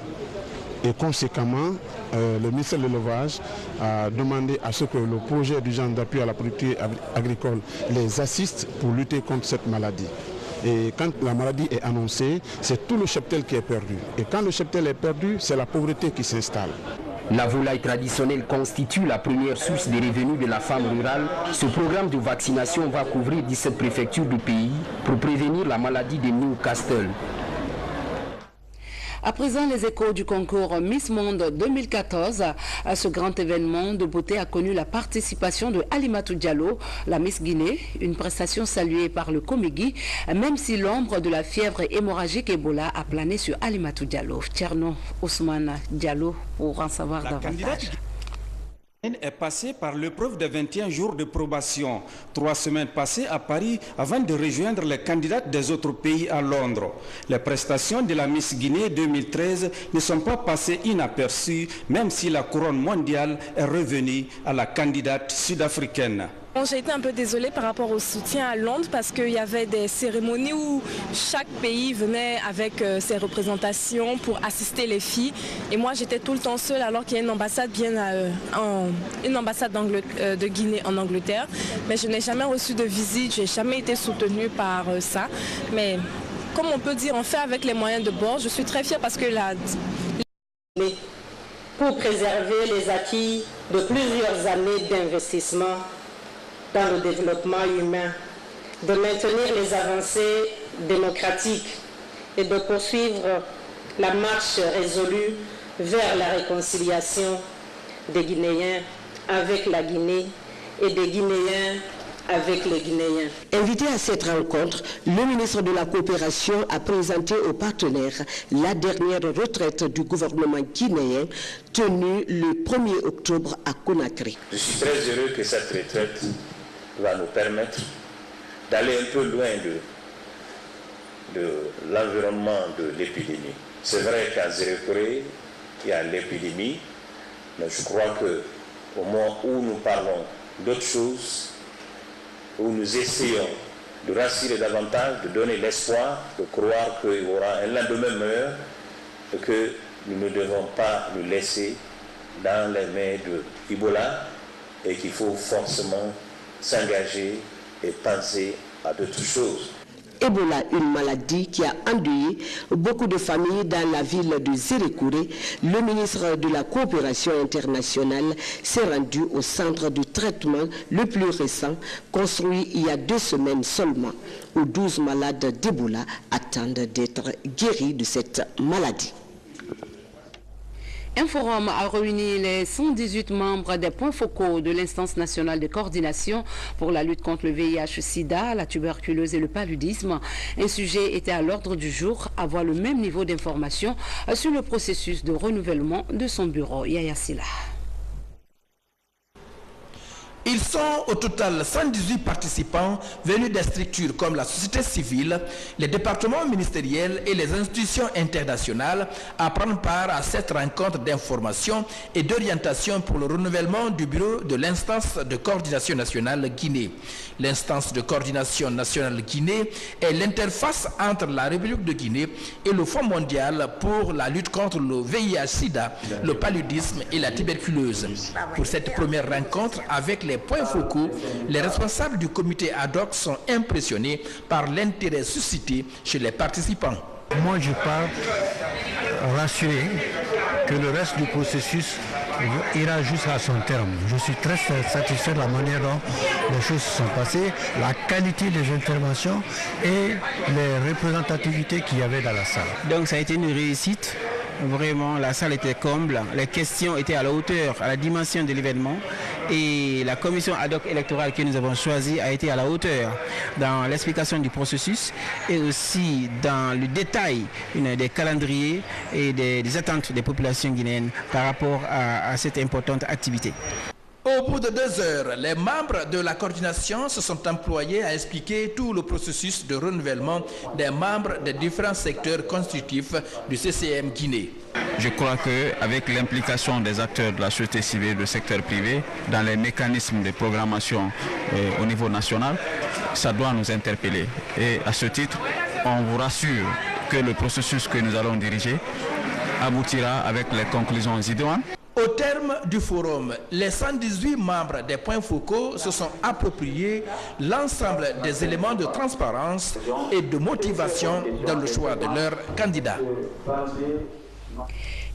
Et conséquemment, le ministère de l'élevage a demandé à ce que le projet d'urgence d'appui à la productivité agricole les assiste pour lutter contre cette maladie. Et quand la maladie est annoncée, c'est tout le cheptel qui est perdu. Et quand le cheptel est perdu, c'est la pauvreté qui s'installe. La volaille traditionnelle constitue la première source de revenus de la femme rurale. Ce programme de vaccination va couvrir 17 préfectures du pays pour prévenir la maladie de Newcastle. À présent, les échos du concours Miss Monde 2014. Ce grand événement de beauté a connu la participation de Alimatou Diallo, la Miss Guinée, une prestation saluée par le Comégui, même si l'ombre de la fièvre hémorragique Ebola a plané sur Alimatou Diallo. Tcherno Ousmane Diallo pour en savoir davantage. Est passée par l'épreuve de 21 jours de probation, 3 semaines passées à Paris avant de rejoindre les candidates des autres pays à Londres. Les prestations de la Miss Guinée 2013 ne sont pas passées inaperçues, même si la couronne mondiale est revenue à la candidate sud-africaine. J'ai été un peu désolée par rapport au soutien à Londres parce qu'il y avait des cérémonies où chaque pays venait avec ses représentations pour assister les filles. Et moi j'étais tout le temps seule alors qu'il y a une ambassade, de Guinée en Angleterre. Mais je n'ai jamais reçu de visite, je n'ai jamais été soutenue par ça. Mais comme on peut dire, on fait avec les moyens de bord. Je suis très fière parce que pour préserver les acquis de plusieurs années d'investissement dans le développement humain, de maintenir les avancées démocratiques et de poursuivre la marche résolue vers la réconciliation des Guinéens avec la Guinée et des Guinéens avec les Guinéens. Invité à cette rencontre, le ministre de la Coopération a présenté aux partenaires la dernière retraite du gouvernement guinéen tenue le 1er octobre à Conakry. Je suis très heureux que cette retraite va nous permettre d'aller un peu loin de l'environnement de l'épidémie. C'est vrai qu'à Zérekoré, il y a l'épidémie, mais je crois qu'au moment où nous parlons d'autres choses, où nous essayons de rassurer davantage, de donner l'espoir, de croire qu'il y aura un lendemain meilleur, et que nous ne devons pas nous laisser dans les mains de Ebola et qu'il faut forcément s'engager et penser à d'autres choses. Ebola, une maladie qui a endeuillé beaucoup de familles dans la ville de Zérékouré, le ministre de la Coopération internationale s'est rendu au centre de traitement le plus récent, construit il y a 2 semaines seulement, où 12 malades d'Ebola attendent d'être guéris de cette maladie. Un forum a réuni les 118 membres des points focaux de l'instance nationale de coordination pour la lutte contre le VIH-Sida, la tuberculose et le paludisme. Un sujet était à l'ordre du jour, avoir le même niveau d'information sur le processus de renouvellement de son bureau. Yaya Silla. Ils sont au total 118 participants venus des structures comme la société civile, les départements ministériels et les institutions internationales à prendre part à cette rencontre d'information et d'orientation pour le renouvellement du bureau de l'instance de coordination nationale Guinée. L'instance de coordination nationale Guinée est l'interface entre la République de Guinée et le Fonds mondial pour la lutte contre le VIH-Sida, le paludisme et la tuberculose. Pour cette première rencontre avec les points focaux, les responsables du comité ad hoc sont impressionnés par l'intérêt suscité chez les participants. Moi, je pars rassuré que le reste du processus ira jusqu'à son terme. Je suis très satisfait de la manière dont les choses se sont passées, la qualité des interventions et les représentativités qu'il y avait dans la salle. Donc ça a été une réussite. Vraiment, la salle était comble, les questions étaient à la hauteur, à la dimension de l'événement et la commission ad hoc électorale que nous avons choisie a été à la hauteur dans l'explication du processus et aussi dans le détail des calendriers et des attentes des populations guinéennes par rapport à cette importante activité. Au bout de 2 heures, les membres de la coordination se sont employés à expliquer tout le processus de renouvellement des membres des différents secteurs constitutifs du CCM Guinée. Je crois qu'avec l'implication des acteurs de la société civile et du secteur privé dans les mécanismes de programmation au niveau national, ça doit nous interpeller. Et à ce titre, on vous rassure que le processus que nous allons diriger aboutira avec les conclusions idoines. Au terme du forum, les 118 membres des points focaux se sont appropriés l'ensemble des éléments de transparence et de motivation dans le choix de leurs candidats.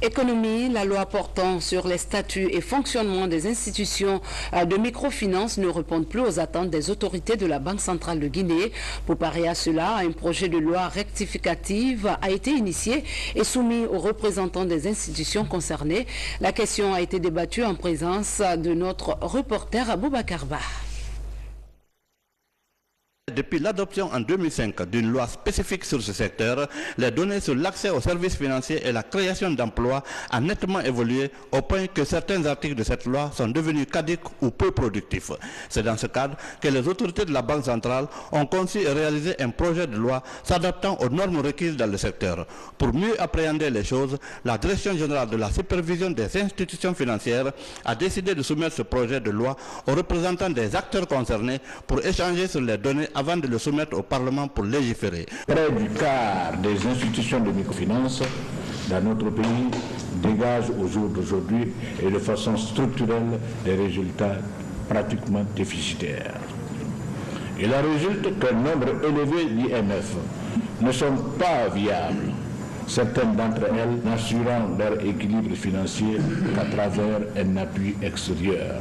Économie, la loi portant sur les statuts et fonctionnement des institutions de microfinance ne répond plus aux attentes des autorités de la Banque centrale de Guinée. Pour parer à cela, un projet de loi rectificative a été initié et soumis aux représentants des institutions concernées. La question a été débattue en présence de notre reporter Aboubacar Ba. Depuis l'adoption en 2005 d'une loi spécifique sur ce secteur, les données sur l'accès aux services financiers et la création d'emplois ont nettement évolué au point que certains articles de cette loi sont devenus caducs ou peu productifs. C'est dans ce cadre que les autorités de la Banque centrale ont conçu et réalisé un projet de loi s'adaptant aux normes requises dans le secteur. Pour mieux appréhender les choses, la Direction générale de la supervision des institutions financières a décidé de soumettre ce projet de loi aux représentants des acteurs concernés pour échanger sur les données avant de le soumettre au Parlement pour légiférer. Près du quart des institutions de microfinance dans notre pays dégagent au jour d'aujourd'hui et de façon structurelle des résultats pratiquement déficitaires. Il en résulte qu'un nombre élevé d'IMF ne sont pas viables, certaines d'entre elles n'assurant leur équilibre financier qu'à travers un appui extérieur.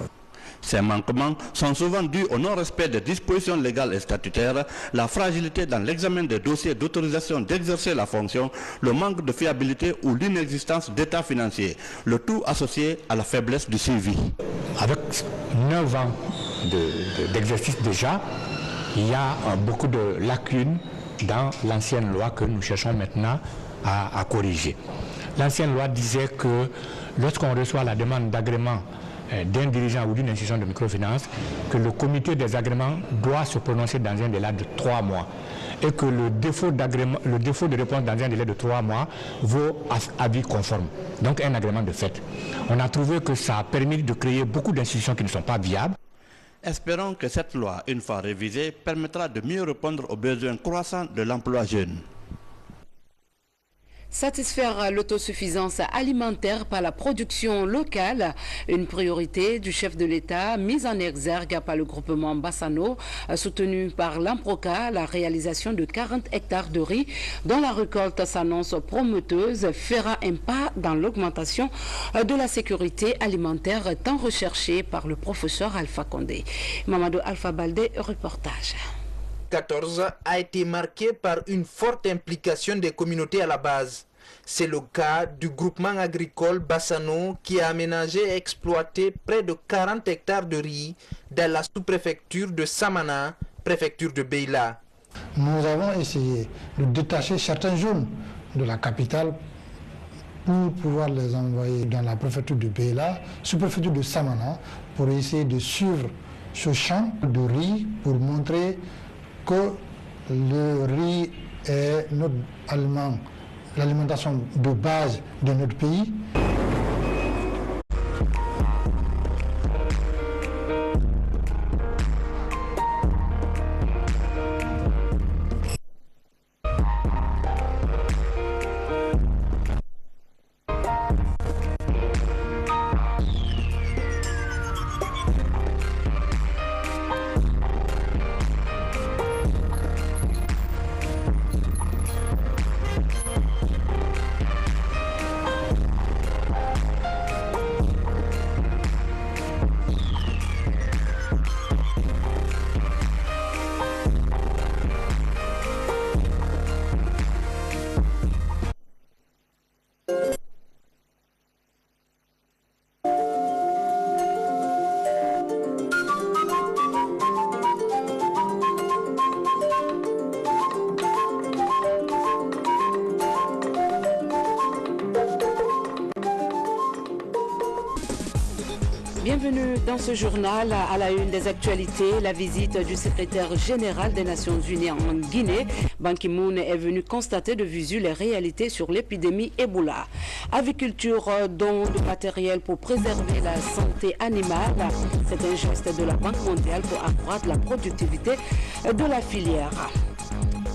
Ces manquements sont souvent dus au non-respect des dispositions légales et statutaires, la fragilité dans l'examen des dossiers d'autorisation d'exercer la fonction, le manque de fiabilité ou l'inexistence d'état financier, le tout associé à la faiblesse du suivi. Avec 9 ans d'exercice déjà, il y a beaucoup de lacunes dans l'ancienne loi que nous cherchons maintenant à corriger. L'ancienne loi disait que lorsqu'on reçoit la demande d'agrément d'un dirigeant ou d'une institution de microfinance, que le comité des agréments doit se prononcer dans un délai de 3 mois et que le défaut de réponse dans un délai de 3 mois vaut avis conforme, donc un agrément de fait. On a trouvé que ça a permis de créer beaucoup d'institutions qui ne sont pas viables. Espérons que cette loi, une fois révisée, permettra de mieux répondre aux besoins croissants de l'emploi jeune. Satisfaire l'autosuffisance alimentaire par la production locale, une priorité du chef de l'État mise en exergue par le groupement Bassano, soutenu par l'Amproca. La réalisation de 40 hectares de riz dont la récolte s'annonce prometteuse fera un pas dans l'augmentation de la sécurité alimentaire tant recherchée par le professeur Alpha Condé. Mamadou Alpha Baldé, reportage. 2014 a été marqué par une forte implication des communautés à la base. C'est le cas du groupement agricole Bassano qui a aménagé et exploité près de 40 hectares de riz dans la sous-préfecture de Samana, préfecture de Beila. Nous avons essayé de détacher certaines zones de la capitale pour pouvoir les envoyer dans la préfecture de Beila, sous-préfecture de Samana, pour essayer de suivre ce champ de riz pour montrer que le riz est notre aliment, l'alimentation de base de notre pays. Bienvenue dans ce journal. À la une des actualités, la visite du secrétaire général des Nations Unies en Guinée. Ban Ki-moon est venu constater de visu les réalités sur l'épidémie Ebola. Aviculture, don de matériel pour préserver la santé animale. C'est un geste de la Banque mondiale pour accroître la productivité de la filière.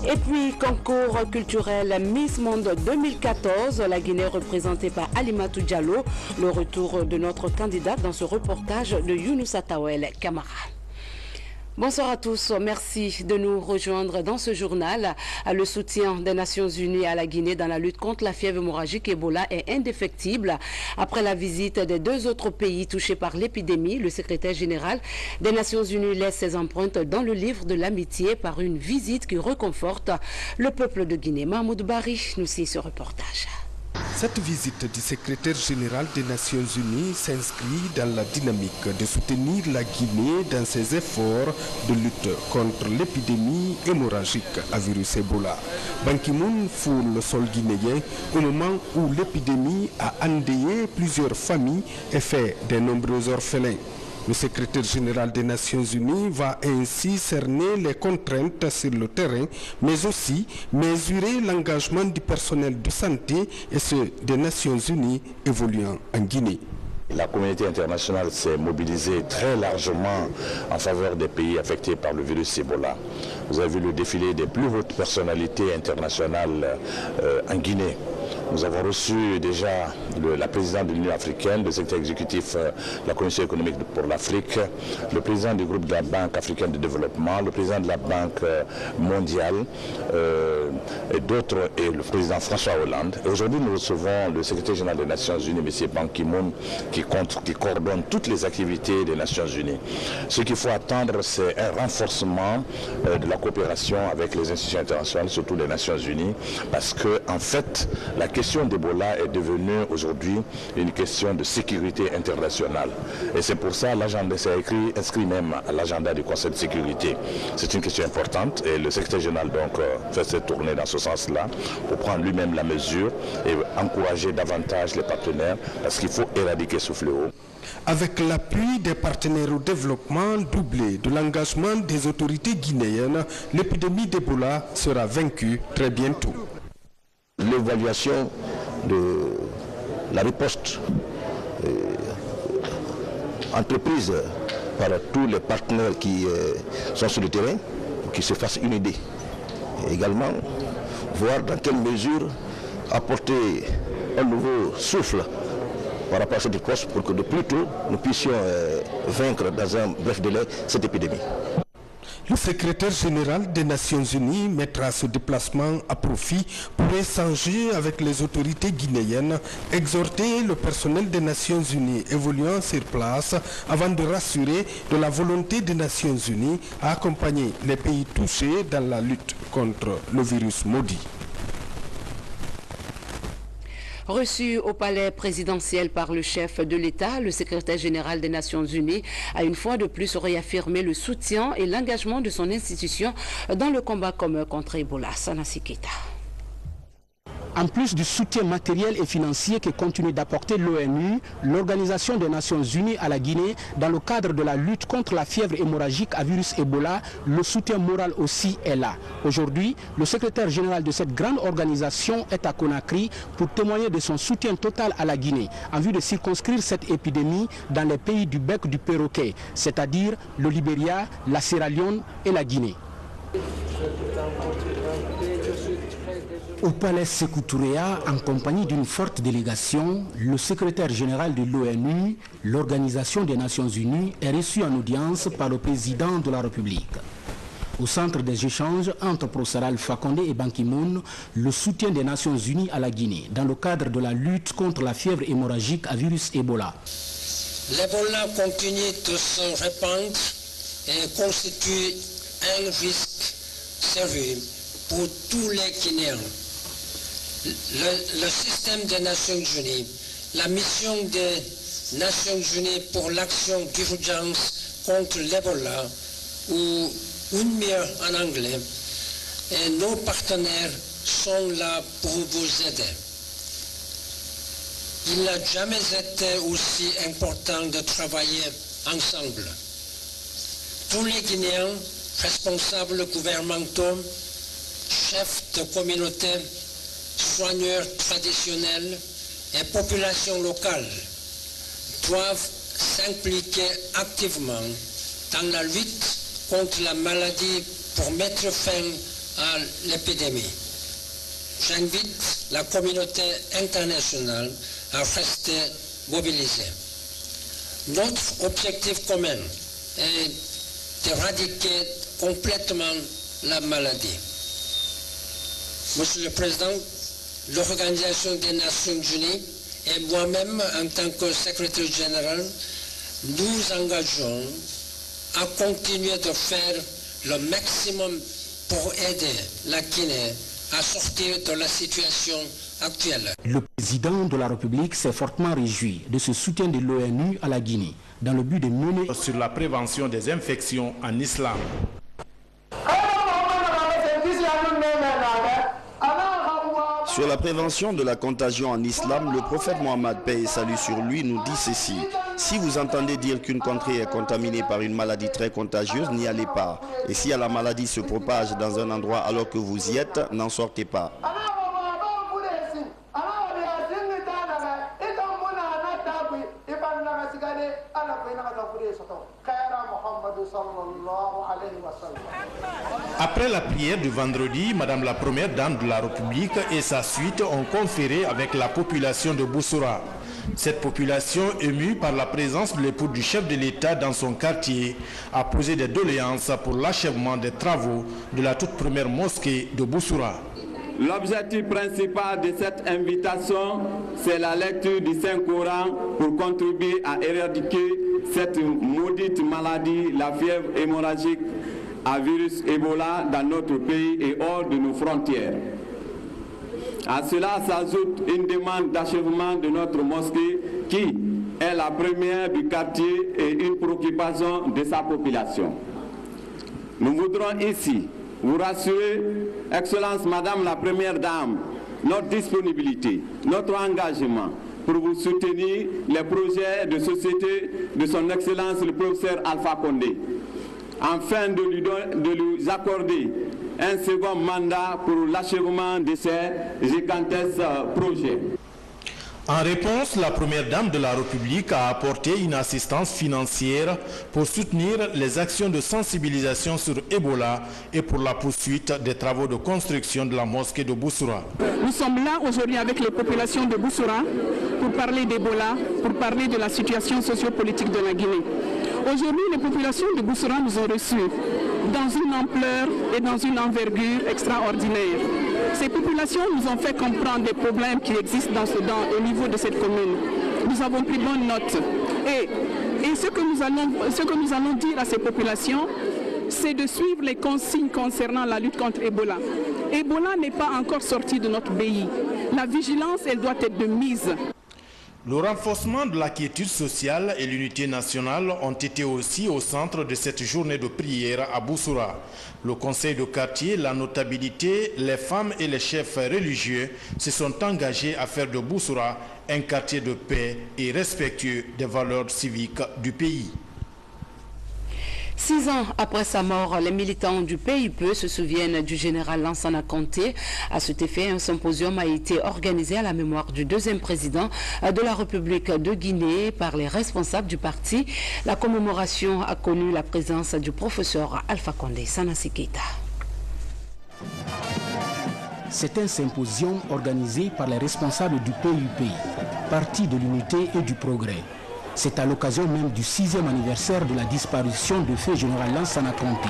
Et puis, concours culturel Miss Monde 2014, la Guinée représentée par Alimatou Diallo. Le retour de notre candidate dans ce reportage de Younoussa Tawel Kamara. Bonsoir à tous, merci de nous rejoindre dans ce journal. Le soutien des Nations Unies à la Guinée dans la lutte contre la fièvre hémorragique Ebola est indéfectible. Après la visite des deux autres pays touchés par l'épidémie, le secrétaire général des Nations Unies laisse ses empreintes dans le livre de l'amitié par une visite qui réconforte le peuple de Guinée. Mahmoud Bari nous signe ce reportage. Cette visite du secrétaire général des Nations Unies s'inscrit dans la dynamique de soutenir la Guinée dans ses efforts de lutte contre l'épidémie hémorragique à virus Ebola. Ban Ki-moon foule le sol guinéen au moment où l'épidémie a endeuillé plusieurs familles et fait de nombreux orphelins. Le secrétaire général des Nations Unies va ainsi cerner les contraintes sur le terrain, mais aussi mesurer l'engagement du personnel de santé et ceux des Nations Unies évoluant en Guinée. La communauté internationale s'est mobilisée très largement en faveur des pays affectés par le virus Ebola. Vous avez vu le défilé des plus hautes personnalités internationales en Guinée. Nous avons reçu déjà la présidente de l'Union africaine, le secrétaire exécutif de la Commission économique pour l'Afrique, le président du groupe de la Banque africaine de développement, le président de la Banque mondiale et d'autres, et le président François Hollande. Et aujourd'hui, nous recevons le secrétaire général des Nations Unies, M. Ban Ki-moon, qui coordonne toutes les activités des Nations Unies. Ce qu'il faut attendre, c'est un renforcement de la coopération avec les institutions internationales, surtout les Nations Unies, parce que, en fait, la question d'Ebola est devenue aujourd'hui une question de sécurité internationale. Et c'est pour ça que l'agenda s'est inscrit même à l'agenda du Conseil de sécurité. C'est une question importante et le secrétaire général donc fait cette tournée dans ce sens-là pour prendre lui-même la mesure et encourager davantage les partenaires parce qu'il faut éradiquer ce fléau. Avec l'appui des partenaires au développement doublé de l'engagement des autorités guinéennes, l'épidémie d'Ebola sera vaincue très bientôt. L'évaluation de la riposte entreprise par tous les partenaires qui sont sur le terrain, pour qu'ils se fassent une idée. Et également, voir dans quelle mesure apporter un nouveau souffle par rapport à cette course pour que de plus tôt nous puissions vaincre dans un bref délai cette épidémie. Le secrétaire général des Nations Unies mettra ce déplacement à profit pour échanger avec les autorités guinéennes, exhorter le personnel des Nations Unies évoluant sur place avant de rassurer de la volonté des Nations Unies à accompagner les pays touchés dans la lutte contre le virus maudit. Reçu au palais présidentiel par le chef de l'État, le secrétaire général des Nations Unies a une fois de plus réaffirmé le soutien et l'engagement de son institution dans le combat commun contre Ebola. Sanassi Keita. En plus du soutien matériel et financier que continue d'apporter l'ONU, l'Organisation des Nations Unies à la Guinée, dans le cadre de la lutte contre la fièvre hémorragique à virus Ebola, le soutien moral aussi est là. Aujourd'hui, le secrétaire général de cette grande organisation est à Conakry pour témoigner de son soutien total à la Guinée, en vue de circonscrire cette épidémie dans les pays du bec du perroquet, c'est-à-dire le Libéria, la Sierra Leone et la Guinée. Au palais Sékou Touréa, en compagnie d'une forte délégation, le secrétaire général de l'ONU, l'Organisation des Nations Unies, est reçu en audience par le président de la République. Au centre des échanges entre Professeur Alpha Condé et Ban Ki-moon, le soutien des Nations Unies à la Guinée, dans le cadre de la lutte contre la fièvre hémorragique à virus Ebola. L'Ebola continue de se répandre et constitue un risque sérieux pour tous les Guinéens. Le système des Nations Unies, la mission des Nations Unies pour l'action d'urgence contre l'Ebola, ou UNMIR en anglais, et nos partenaires sont là pour vous aider. Il n'a jamais été aussi important de travailler ensemble. Tous les Guinéens, responsables gouvernementaux, chefs de communauté, soigneurs traditionnels et populations locales doivent s'impliquer activement dans la lutte contre la maladie pour mettre fin à l'épidémie. J'invite la communauté internationale à rester mobilisée. Notre objectif commun est d'éradiquer complètement la maladie. Monsieur le Président, l'Organisation des Nations Unies et moi-même, en tant que secrétaire général, nous engageons à continuer de faire le maximum pour aider la Guinée à sortir de la situation actuelle. Le président de la République s'est fortement réjoui de ce soutien de l'ONU à la Guinée, dans le but de mener sur la prévention des infections en islam. Sur la prévention de la contagion en islam, le prophète Mohammed, paix et salut sur lui, nous dit ceci. Si vous entendez dire qu'une contrée est contaminée par une maladie très contagieuse, n'y allez pas. Et si la maladie se propage dans un endroit alors que vous y êtes, n'en sortez pas. Après la prière du vendredi, Madame la Première Dame de la République et sa suite ont conféré avec la population de Boussoura. Cette population, émue par la présence de l'époux du chef de l'État dans son quartier, a posé des doléances pour l'achèvement des travaux de la toute première mosquée de Boussoura. L'objectif principal de cette invitation, c'est la lecture du Saint-Coran pour contribuer à éradiquer cette maudite maladie, la fièvre hémorragique à virus Ebola dans notre pays et hors de nos frontières. À cela s'ajoute une demande d'achèvement de notre mosquée qui est la première du quartier et une préoccupation de sa population. Nous voudrons ici vous rassurer, Excellence Madame la Première Dame, notre disponibilité, notre engagement pour vous soutenir les projets de société de son Excellence le professeur Alpha Condé, afin de lui accorder un second mandat pour l'achèvement de ces gigantesques projets. En réponse, la première dame de la République a apporté une assistance financière pour soutenir les actions de sensibilisation sur Ebola et pour la poursuite des travaux de construction de la mosquée de Boussoura. Nous sommes là aujourd'hui avec les populations de Boussoura pour parler d'Ebola, pour parler de la situation sociopolitique de la Guinée. Aujourd'hui, les populations de Boussoura nous ont reçus dans une ampleur et dans une envergure extraordinaire. Ces populations nous ont fait comprendre des problèmes qui existent au niveau de cette commune. Nous avons pris bonne note. Et ce que nous allons dire à ces populations, c'est de suivre les consignes concernant la lutte contre Ebola. Ebola n'est pas encore sorti de notre pays. La vigilance, elle doit être de mise. Le renforcement de la quiétude sociale et l'unité nationale ont été aussi au centre de cette journée de prière à Boussoura. Le conseil de quartier, la notabilité, les femmes et les chefs religieux se sont engagés à faire de Boussoura un quartier de paix et respectueux des valeurs civiques du pays. 6 ans après sa mort, les militants du PIP se souviennent du général Lansana Conté. À cet effet, un symposium a été organisé à la mémoire du deuxième président de la République de Guinée par les responsables du parti. La commémoration a connu la présence du professeur Alpha Condé Sanassi Keita. C'est un symposium organisé par les responsables du PIP, Parti de l'Unité et du Progrès. C'est à l'occasion même du 6e anniversaire de la disparition de feu général Lansana Conté.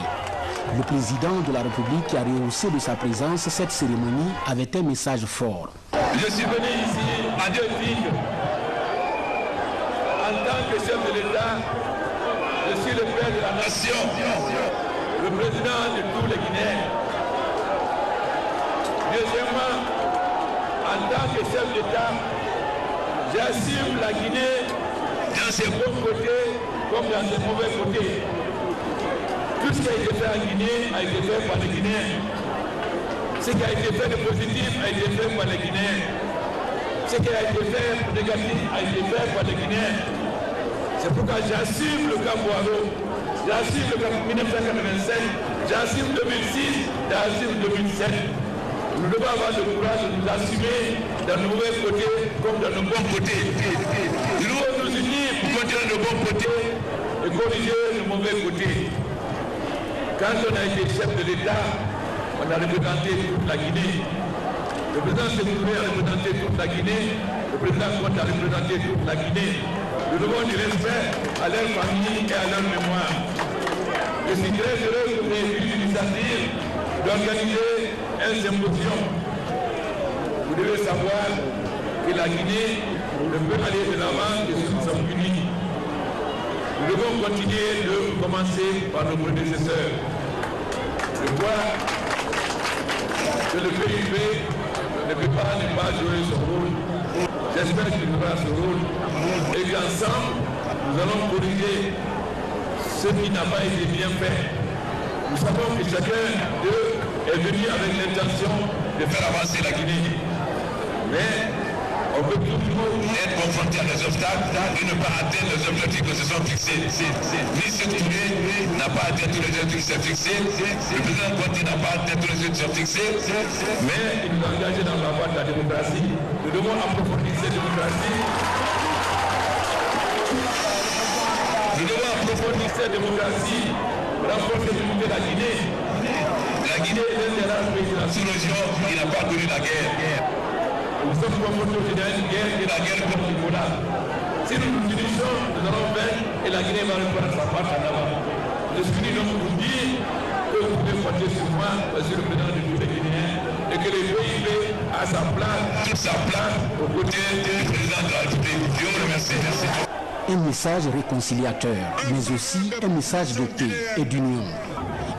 Le président de la République qui a rehaussé de sa présence cette cérémonie avait un message fort. Je suis venu ici à 2 titres. En tant que chef de l'État, je suis le père de la nation, le président de tous les Guinéens. Deuxièmement, en tant que chef d'État, j'assume la Guinée dans ses bons côtés comme dans ses mauvais côtés. Tout ce qui a été fait en Guinée a été fait par les Guinéens. Ce qui a été fait de positif a été fait par les Guinéens. Ce qui a été fait de négatif a été fait par les Guinéens. C'est pourquoi j'assume le Cap Boiro, j'assume le Cap 1987, j'assume 2006, j'assume 2007. Nous devons avoir le courage de nous assumer dans nos mauvais côtés comme dans nos bons côtés. Nous devons nous unir pour continuer nos bons côtés et corriger nos mauvais côtés. Quand on a été chef de l'État, on a représenté toute la Guinée. Le président Sékou a représenté toute la Guinée. Le président Conté a représenté toute la Guinée. Nous devons du respect à leur famille et à leur mémoire. Je suis très heureux que vous ayez eu l'initiative d'organiser un symposium. Vous devez savoir que la Guinée ne peut aller de l'avant que si nous sommes unis. Nous devons continuer de commencer par nos prédécesseurs. Je vois que le PIB ne peut pas ne pas jouer son rôle. J'espère qu'il jouera ce rôle et qu'ensemble, nous allons corriger ce qui n'a pas été bien fait. Nous savons que chacun d'eux est venu avec l'intention de faire avancer la Guinée. Mais on peut toujours être confronté à des obstacles et ne pas atteindre les objectifs que se sont fixés. Ni Touré n'a pas atteint tous les objectifs qui sont fixés, le président Conté n'a pas atteint tous les objectifs qui sont fixés, mais il nous a engagés dans la voie de la démocratie. Nous devons approfondir cette démocratie. Nous devons approfondir cette démocratie, renforcer l'unité de la Guinée. La Guinée est l'un des rares pays de la sous-région qui n'a pas connu la guerre. Nous sommes confrontés aujourd'hui à une guerre qui est la guerre contre l'Ebola. Si nous nous unissons, nous allons vaincre et la Guinée va reprendre sa part en avant. Je suis venu donc pour dire que vous pouvez compter sur moi, monsieur le président de tous les Guinéens, et que le PIB a sa place, toute sa place, aux côtés du président de la République. Je vous remercie. Merci. Un message réconciliateur, mais aussi un message de paix et d'union.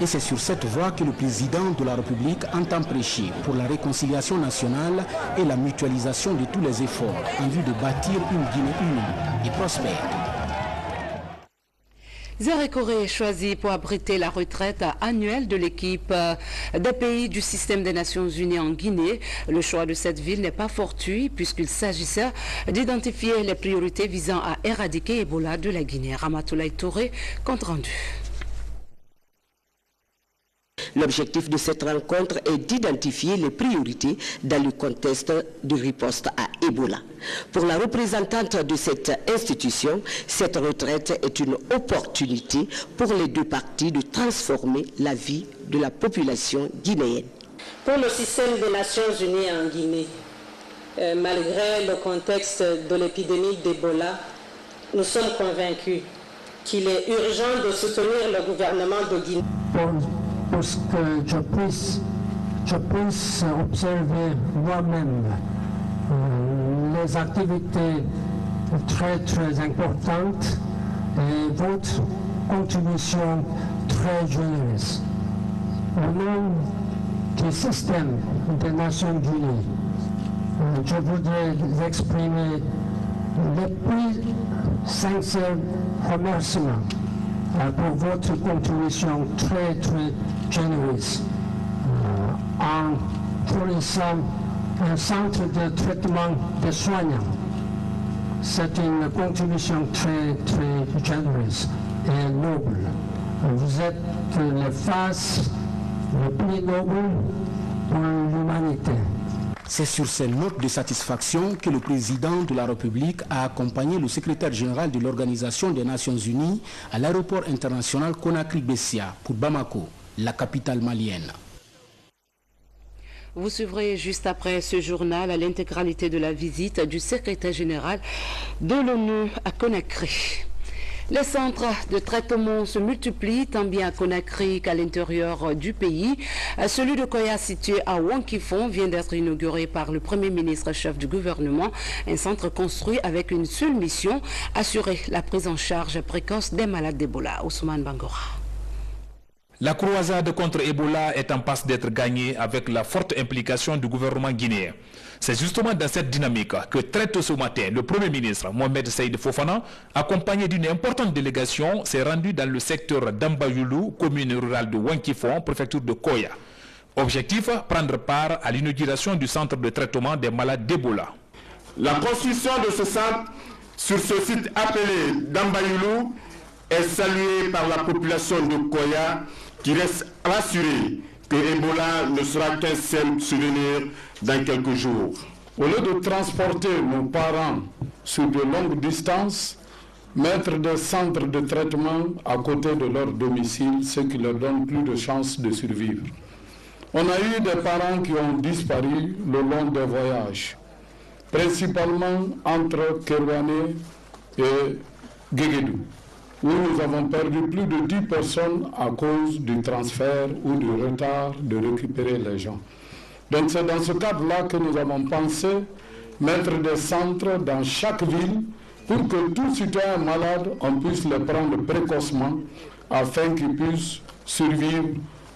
Et c'est sur cette voie que le président de la République entend prêcher pour la réconciliation nationale et la mutualisation de tous les efforts en vue de bâtir une Guinée unie et prospère. Zérekoré est choisi pour abriter la retraite annuelle de l'équipe des pays du système des Nations Unies en Guinée. Le choix de cette ville n'est pas fortuit puisqu'il s'agissait d'identifier les priorités visant à éradiquer Ebola de la Guinée. Ramatoulaye Touré, compte rendu. L'objectif de cette rencontre est d'identifier les priorités dans le contexte de riposte à Ebola. Pour la représentante de cette institution, cette retraite est une opportunité pour les deux parties de transformer la vie de la population guinéenne. Pour le système des Nations Unies en Guinée, malgré le contexte de l'épidémie d'Ebola, nous sommes convaincus qu'il est urgent de soutenir le gouvernement de Guinée. Pour que je puisse observer moi-même les activités très importantes et votre contribution très généreuse. Au nom du système des Nations Unies, je voudrais exprimer les plus sincères remerciements pour votre contribution très généreuse en fournissant un centre de traitement des soignants. C'est une contribution très généreuse et noble. Vous êtes les faces les plus nobles pour l'humanité. C'est sur ces notes de satisfaction que le président de la République a accompagné le secrétaire général de l'Organisation des Nations Unies à l'aéroport international Conakry-Bessia pour Bamako, la capitale malienne. Vous suivrez juste après ce journal l'intégralité de la visite du secrétaire général de l'ONU à Conakry. Les centres de traitement se multiplient tant bien à Conakry qu'à l'intérieur du pays. Celui de Koya, situé à Wankifon, vient d'être inauguré par le Premier ministre chef du gouvernement. Un centre construit avec une seule mission, assurer la prise en charge précoce des malades d'Ebola. Ousmane Bangora. La croisade contre Ebola est en passe d'être gagnée avec la forte implication du gouvernement guinéen. C'est justement dans cette dynamique que très tôt ce matin, le Premier ministre Mohamed Saïd Fofana, accompagné d'une importante délégation, s'est rendu dans le secteur d'Ambayoulou, commune rurale de Wankifon, préfecture de Koya. Objectif, prendre part à l'inauguration du centre de traitement des malades d'Ebola. La construction de ce centre sur ce site appelé d'Ambayoulou est saluée par la population de Koya qui reste rassurée que Ebola ne sera qu'un seul souvenir dans quelques jours. Au lieu de transporter nos parents sur de longues distances, mettre des centres de traitement à côté de leur domicile, ce qui leur donne plus de chances de survivre. On a eu des parents qui ont disparu le long des voyages, principalement entre Kerouané et Guéguédou, où nous avons perdu plus de 10 personnes à cause du transfert ou du retard de récupérer les gens. Donc c'est dans ce cadre-là que nous avons pensé mettre des centres dans chaque ville pour que tout citoyen malade, on puisse les prendre précocement afin qu'ils puissent survivre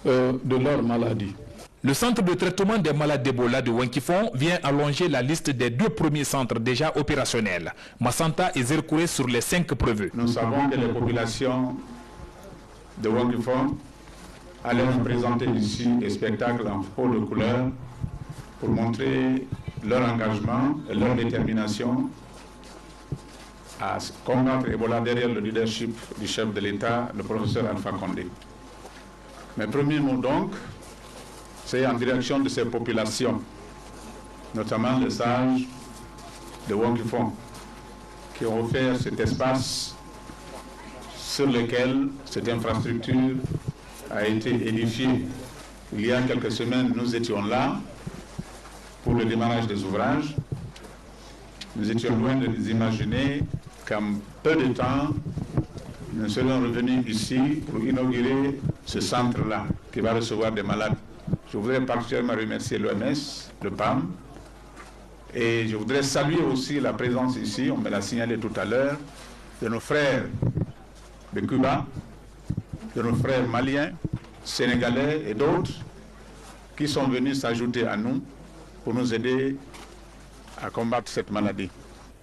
de leur maladie. Le centre de traitement des malades d'Ebola de Wankifon vient allonger la liste des 2 premiers centres déjà opérationnels, Massanta et Zerkouré sur les 5 prévus. Nous savons que les populations de Wankifon allaient nous présenter ici des spectacles en haut de couleur pour montrer leur engagement et leur détermination à combattre Ebola derrière le leadership du chef de l'État, le professeur Alpha Condé. Mes premiers mots donc, c'est en direction de ces populations, notamment les sages de Wankifon, qui ont offert cet espace sur lequel cette infrastructure a été édifiée. Il y a quelques semaines, nous étions là pour le démarrage des ouvrages. Nous étions loin de nous imaginer qu'en peu de temps, nous serions revenus ici pour inaugurer ce centre-là qui va recevoir des malades. Je voudrais particulièrement remercier l'OMS, le PAM, et je voudrais saluer aussi la présence ici, on me l'a signalé tout à l'heure, de nos frères de Cuba, de nos frères maliens, sénégalais et d'autres qui sont venus s'ajouter à nous pour nous aider à combattre cette maladie.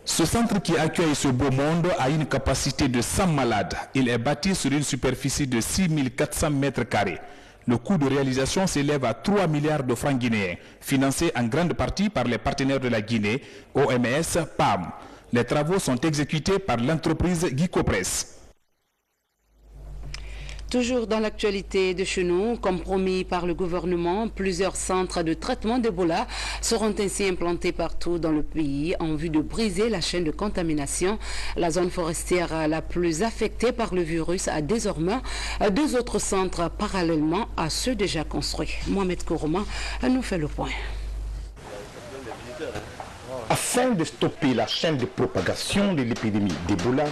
Ce centre qui accueille ce beau monde a une capacité de 100 malades. Il est bâti sur une superficie de 6400 mètres carrés. Le coût de réalisation s'élève à 3 milliards de francs guinéens, financé en grande partie par les partenaires de la Guinée, OMS, PAM. Les travaux sont exécutés par l'entreprise Guicopress. Toujours dans l'actualité de chez nous, comme promis par le gouvernement, plusieurs centres de traitement d'Ebola seront ainsi implantés partout dans le pays en vue de briser la chaîne de contamination. La zone forestière la plus affectée par le virus a désormais 2 autres centres parallèlement à ceux déjà construits. Mohamed Kourouma nous fait le point. Afin de stopper la chaîne de propagation de l'épidémie d'Ebola,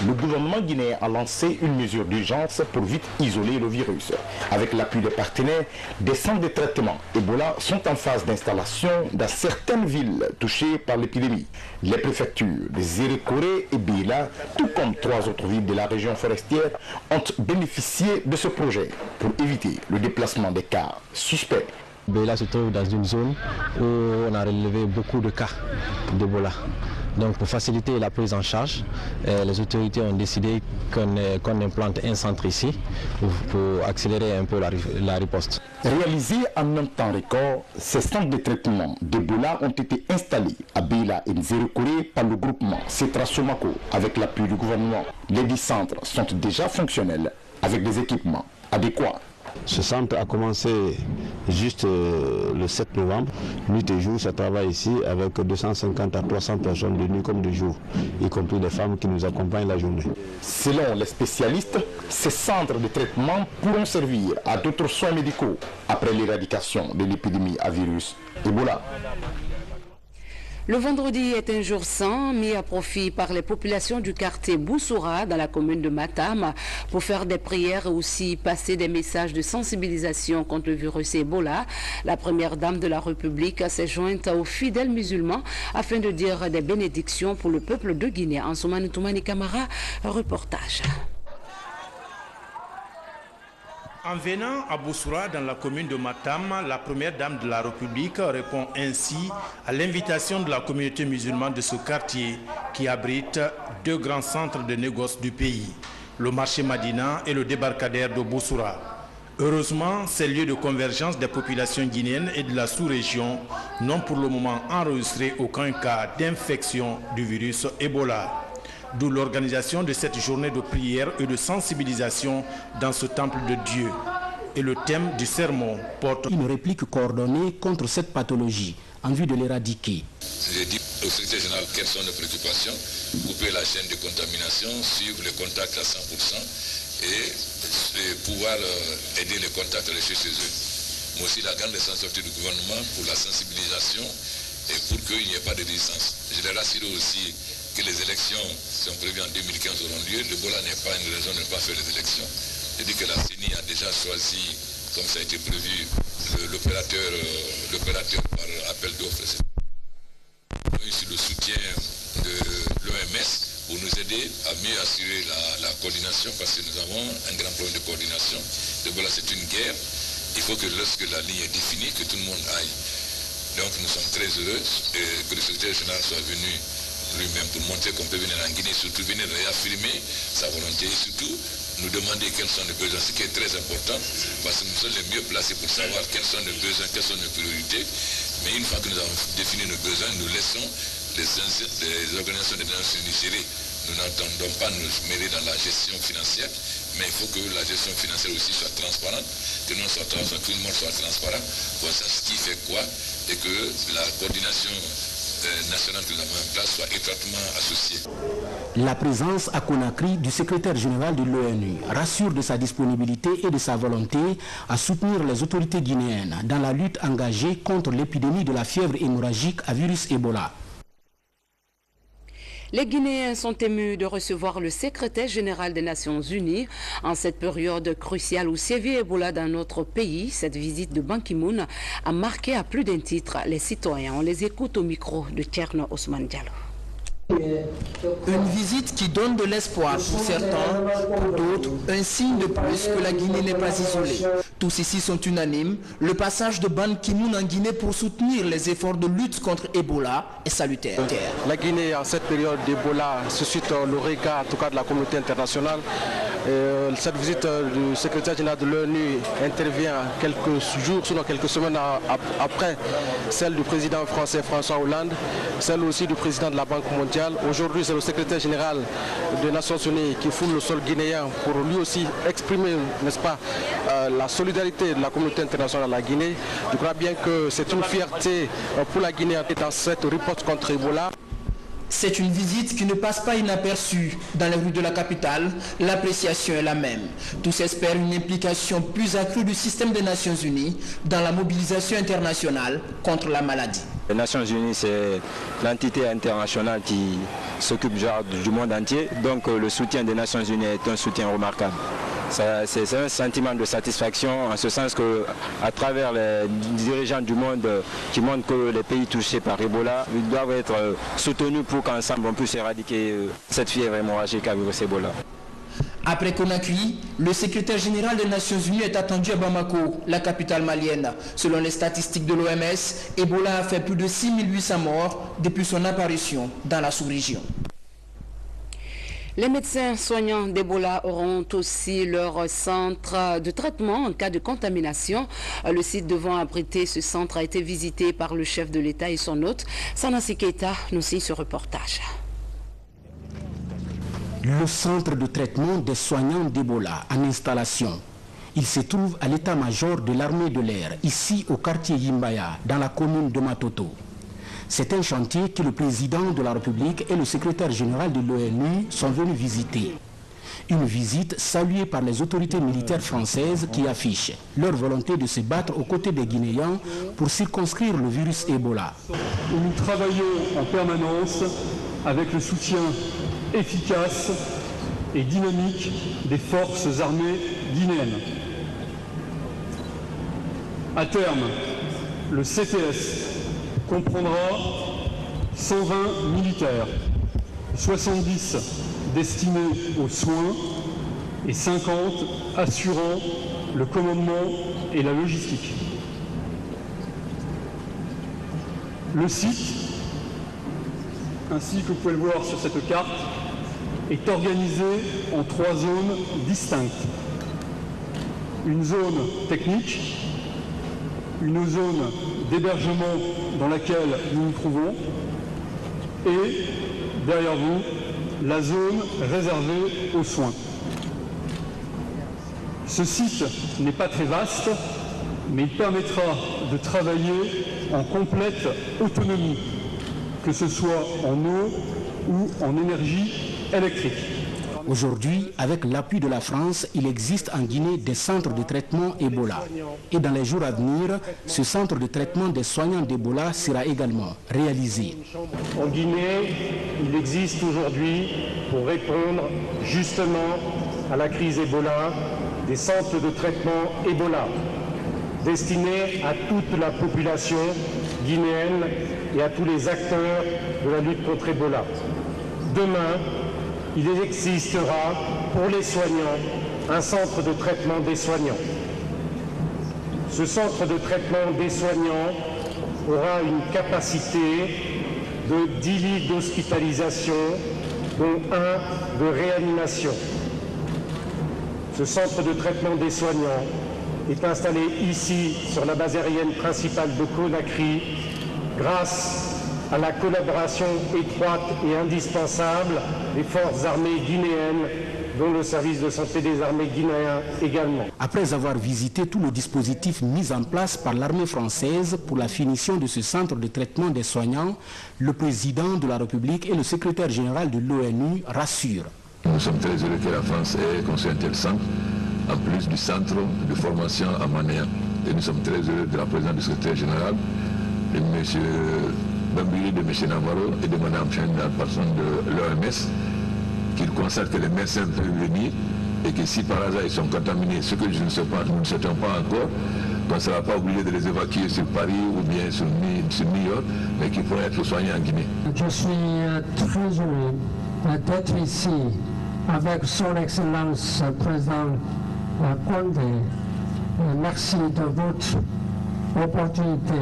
le gouvernement guinéen a lancé une mesure d'urgence pour vite isoler le virus. Avec l'appui des partenaires, des centres de traitement Ebola sont en phase d'installation dans certaines villes touchées par l'épidémie. Les préfectures de Zérékoré et Béla, tout comme 3 autres villes de la région forestière, ont bénéficié de ce projet pour éviter le déplacement des cas suspects. Béla se trouve dans une zone où on a relevé beaucoup de cas d'Ebola. Donc pour faciliter la prise en charge, les autorités ont décidé qu'on implante un centre ici pour accélérer un peu la riposte. Réalisés en un temps record, ces centres de traitement d'Ebola ont été installés à Béla et Zérékoré par le groupement Cetra Somako avec l'appui du gouvernement. Les 10 centres sont déjà fonctionnels avec des équipements adéquats. Ce centre a commencé juste le 7 novembre. Nuit et jour, ça travaille ici avec 250 à 300 personnes de nuit comme de jour, y compris des femmes qui nous accompagnent la journée. Selon les spécialistes, ces centres de traitement pourront servir à d'autres soins médicaux après l'éradication de l'épidémie à virus Ebola. Le vendredi est un jour saint mis à profit par les populations du quartier Boussoura dans la commune de Matam pour faire des prières et aussi passer des messages de sensibilisation contre le virus Ebola. La première dame de la République s'est jointe aux fidèles musulmans afin de dire des bénédictions pour le peuple de Guinée. Ansoumani Toumani Kamara, reportage. En venant à Boussoura, dans la commune de Matam, la première dame de la République répond ainsi à l'invitation de la communauté musulmane de ce quartier qui abrite 2 grands centres de négoce du pays, le marché Madina et le débarcadère de Boussoura. Heureusement, ces lieux de convergence des populations guinéennes et de la sous-région n'ont pour le moment enregistré aucun cas d'infection du virus Ebola. D'où l'organisation de cette journée de prière et de sensibilisation dans ce temple de Dieu. Et le thème du sermon porte une réplique coordonnée contre cette pathologie en vue de l'éradiquer. J'ai dit au secrétaire général quelles sont nos préoccupations, couper la chaîne de contamination, suivre les contacts à 100% et pouvoir aider les contacts à rester chez eux. Mais aussi la grande responsabilité du gouvernement pour la sensibilisation et pour qu'il n'y ait pas de résistance. Je les rassure aussi que les élections sont prévues en 2015 auront lieu. L'Ebola n'est pas une raison de ne pas faire les élections. Je dis que la CENI a déjà choisi, comme ça a été prévu, l'opérateur par appel d'offres. Sur le soutien de l'OMS pour nous aider à mieux assurer la coordination parce que nous avons un grand problème de coordination. L'Ebola c'est une guerre. Il faut que lorsque la ligne est définie, que tout le monde aille. Donc nous sommes très heureux que le secrétaire général soit venu lui-même pour montrer qu'on peut venir en Guinée, surtout venir réaffirmer sa volonté et surtout nous demander quels sont les besoins, ce qui est très important parce que nous sommes les mieux placés pour savoir quels sont les besoins, quelles sont nos priorités. Mais une fois que nous avons défini nos besoins, nous laissons les organisations des Nations Unies gérer. Nous n'entendons pas nous mêler dans la gestion financière, mais il faut que la gestion financière aussi soit transparente, que tout le monde soit transparent, qu'on sache qui fait quoi et que la coordination nationale que nous avons en place soit étroitement associée. La présence à Conakry du secrétaire général de l'ONU rassure de sa disponibilité et de sa volonté à soutenir les autorités guinéennes dans la lutte engagée contre l'épidémie de la fièvre hémorragique à virus Ebola. Les Guinéens sont émus de recevoir le secrétaire général des Nations Unies en cette période cruciale où sévit Ebola dans notre pays. Cette visite de Ban Ki-moon a marqué à plus d'un titre les citoyens. On les écoute au micro de Tcherno Ousmane Diallo. Une visite qui donne de l'espoir pour certains, pour d'autres, un signe de plus que la Guinée n'est pas isolée. Tous ici sont unanimes. Le passage de Ban Ki-moon en Guinée pour soutenir les efforts de lutte contre Ebola est salutaire. La Guinée, en cette période d'Ebola, suscite le regard, en tout cas de la communauté internationale. Cette visite du secrétaire général de l'ONU intervient quelques jours, sinon quelques semaines après celle du président français François Hollande, celle aussi du président de la Banque mondiale. Aujourd'hui, c'est le secrétaire général des Nations Unies qui foule le sol guinéen pour lui aussi exprimer, n'est-ce pas, la solidarité de la communauté internationale à la Guinée. Je crois bien que c'est une fierté pour la Guinée dans cette riposte contre Ebola. C'est une visite qui ne passe pas inaperçue. Dans les rues de la capitale, l'appréciation est la même. Tous espèrent une implication plus accrue du système des Nations Unies dans la mobilisation internationale contre la maladie. Les Nations Unies, c'est l'entité internationale qui s'occupe du monde entier. Donc le soutien des Nations Unies est un soutien remarquable. C'est un sentiment de satisfaction en ce sens qu'à travers les dirigeants du monde qui montrent que les pays touchés par Ebola ils doivent être soutenus pour qu'ensemble on puisse éradiquer cette fièvre hémorragique à virus Ebola. Après Conakry, le secrétaire général des Nations Unies est attendu à Bamako, la capitale malienne. Selon les statistiques de l'OMS, Ebola a fait plus de 6800 morts depuis son apparition dans la sous-région. Les médecins soignants d'Ebola auront aussi leur centre de traitement en cas de contamination. Le site devant abriter ce centre a été visité par le chef de l'État et son hôte. Sanassi Keita nous signe ce reportage. Le centre de traitement des soignants d'Ebola en installation. Il se trouve à l'état-major de l'armée de l'air, ici au quartier Yimbaya, dans la commune de Matoto. C'est un chantier que le président de la République et le secrétaire général de l'ONU sont venus visiter. Une visite saluée par les autorités militaires françaises qui affichent leur volonté de se battre aux côtés des Guinéens pour circonscrire le virus Ebola. Nous travaillons en permanence avec le soutien efficace et dynamique des forces armées guinéennes. À terme, le CTS comprendra 120 militaires, 70 destinés aux soins et 50 assurant le commandement et la logistique. Le site, ainsi que vous pouvez le voir sur cette carte, est organisé en 3 zones distinctes. Une zone technique, une zone d'hébergement dans laquelle nous nous trouvons et derrière vous, la zone réservée aux soins. Ce site n'est pas très vaste, mais il permettra de travailler en complète autonomie, que ce soit en eau ou en énergie électrique. Aujourd'hui, avec l'appui de la France, il existe en Guinée des centres de traitement Ebola. Et dans les jours à venir, ce centre de traitement des soignants d'Ebola sera également réalisé. En Guinée, il existe aujourd'hui, pour répondre justement à la crise Ebola, des centres de traitement Ebola, destinés à toute la population guinéenne et à tous les acteurs de la lutte contre Ebola. Demain, il existera pour les soignants un centre de traitement des soignants. Ce centre de traitement des soignants aura une capacité de 10 lits d'hospitalisation, dont 1 de réanimation. Ce centre de traitement des soignants est installé ici sur la base aérienne principale de Conakry grâce à la collaboration étroite et indispensable des forces armées guinéennes, dont le service de santé des armées guinéens également. Après avoir visité tout le dispositif mis en place par l'armée française pour la finition de ce centre de traitement des soignants, le président de la République et le secrétaire général de l'ONU rassurent. Nous sommes très heureux que la France ait construit un tel centre, en plus du centre de formation à Manéa. Et nous sommes très heureux de la présence du secrétaire général, de M. Bambili, de M. Navarro et de Mme Chen, la personne de l'OMS, qu'ils constatent que les médecins peuvent venir et que si par hasard ils sont contaminés, ce que je ne sais pas, nous ne savons pas encore, qu'on ne sera pas obligé de les évacuer sur Paris ou bien sur New York, mais qu'ils pourraient être soignés en Guinée. Je suis très heureux d'être ici avec son Excellence Président Condé. Merci de votre opportunité.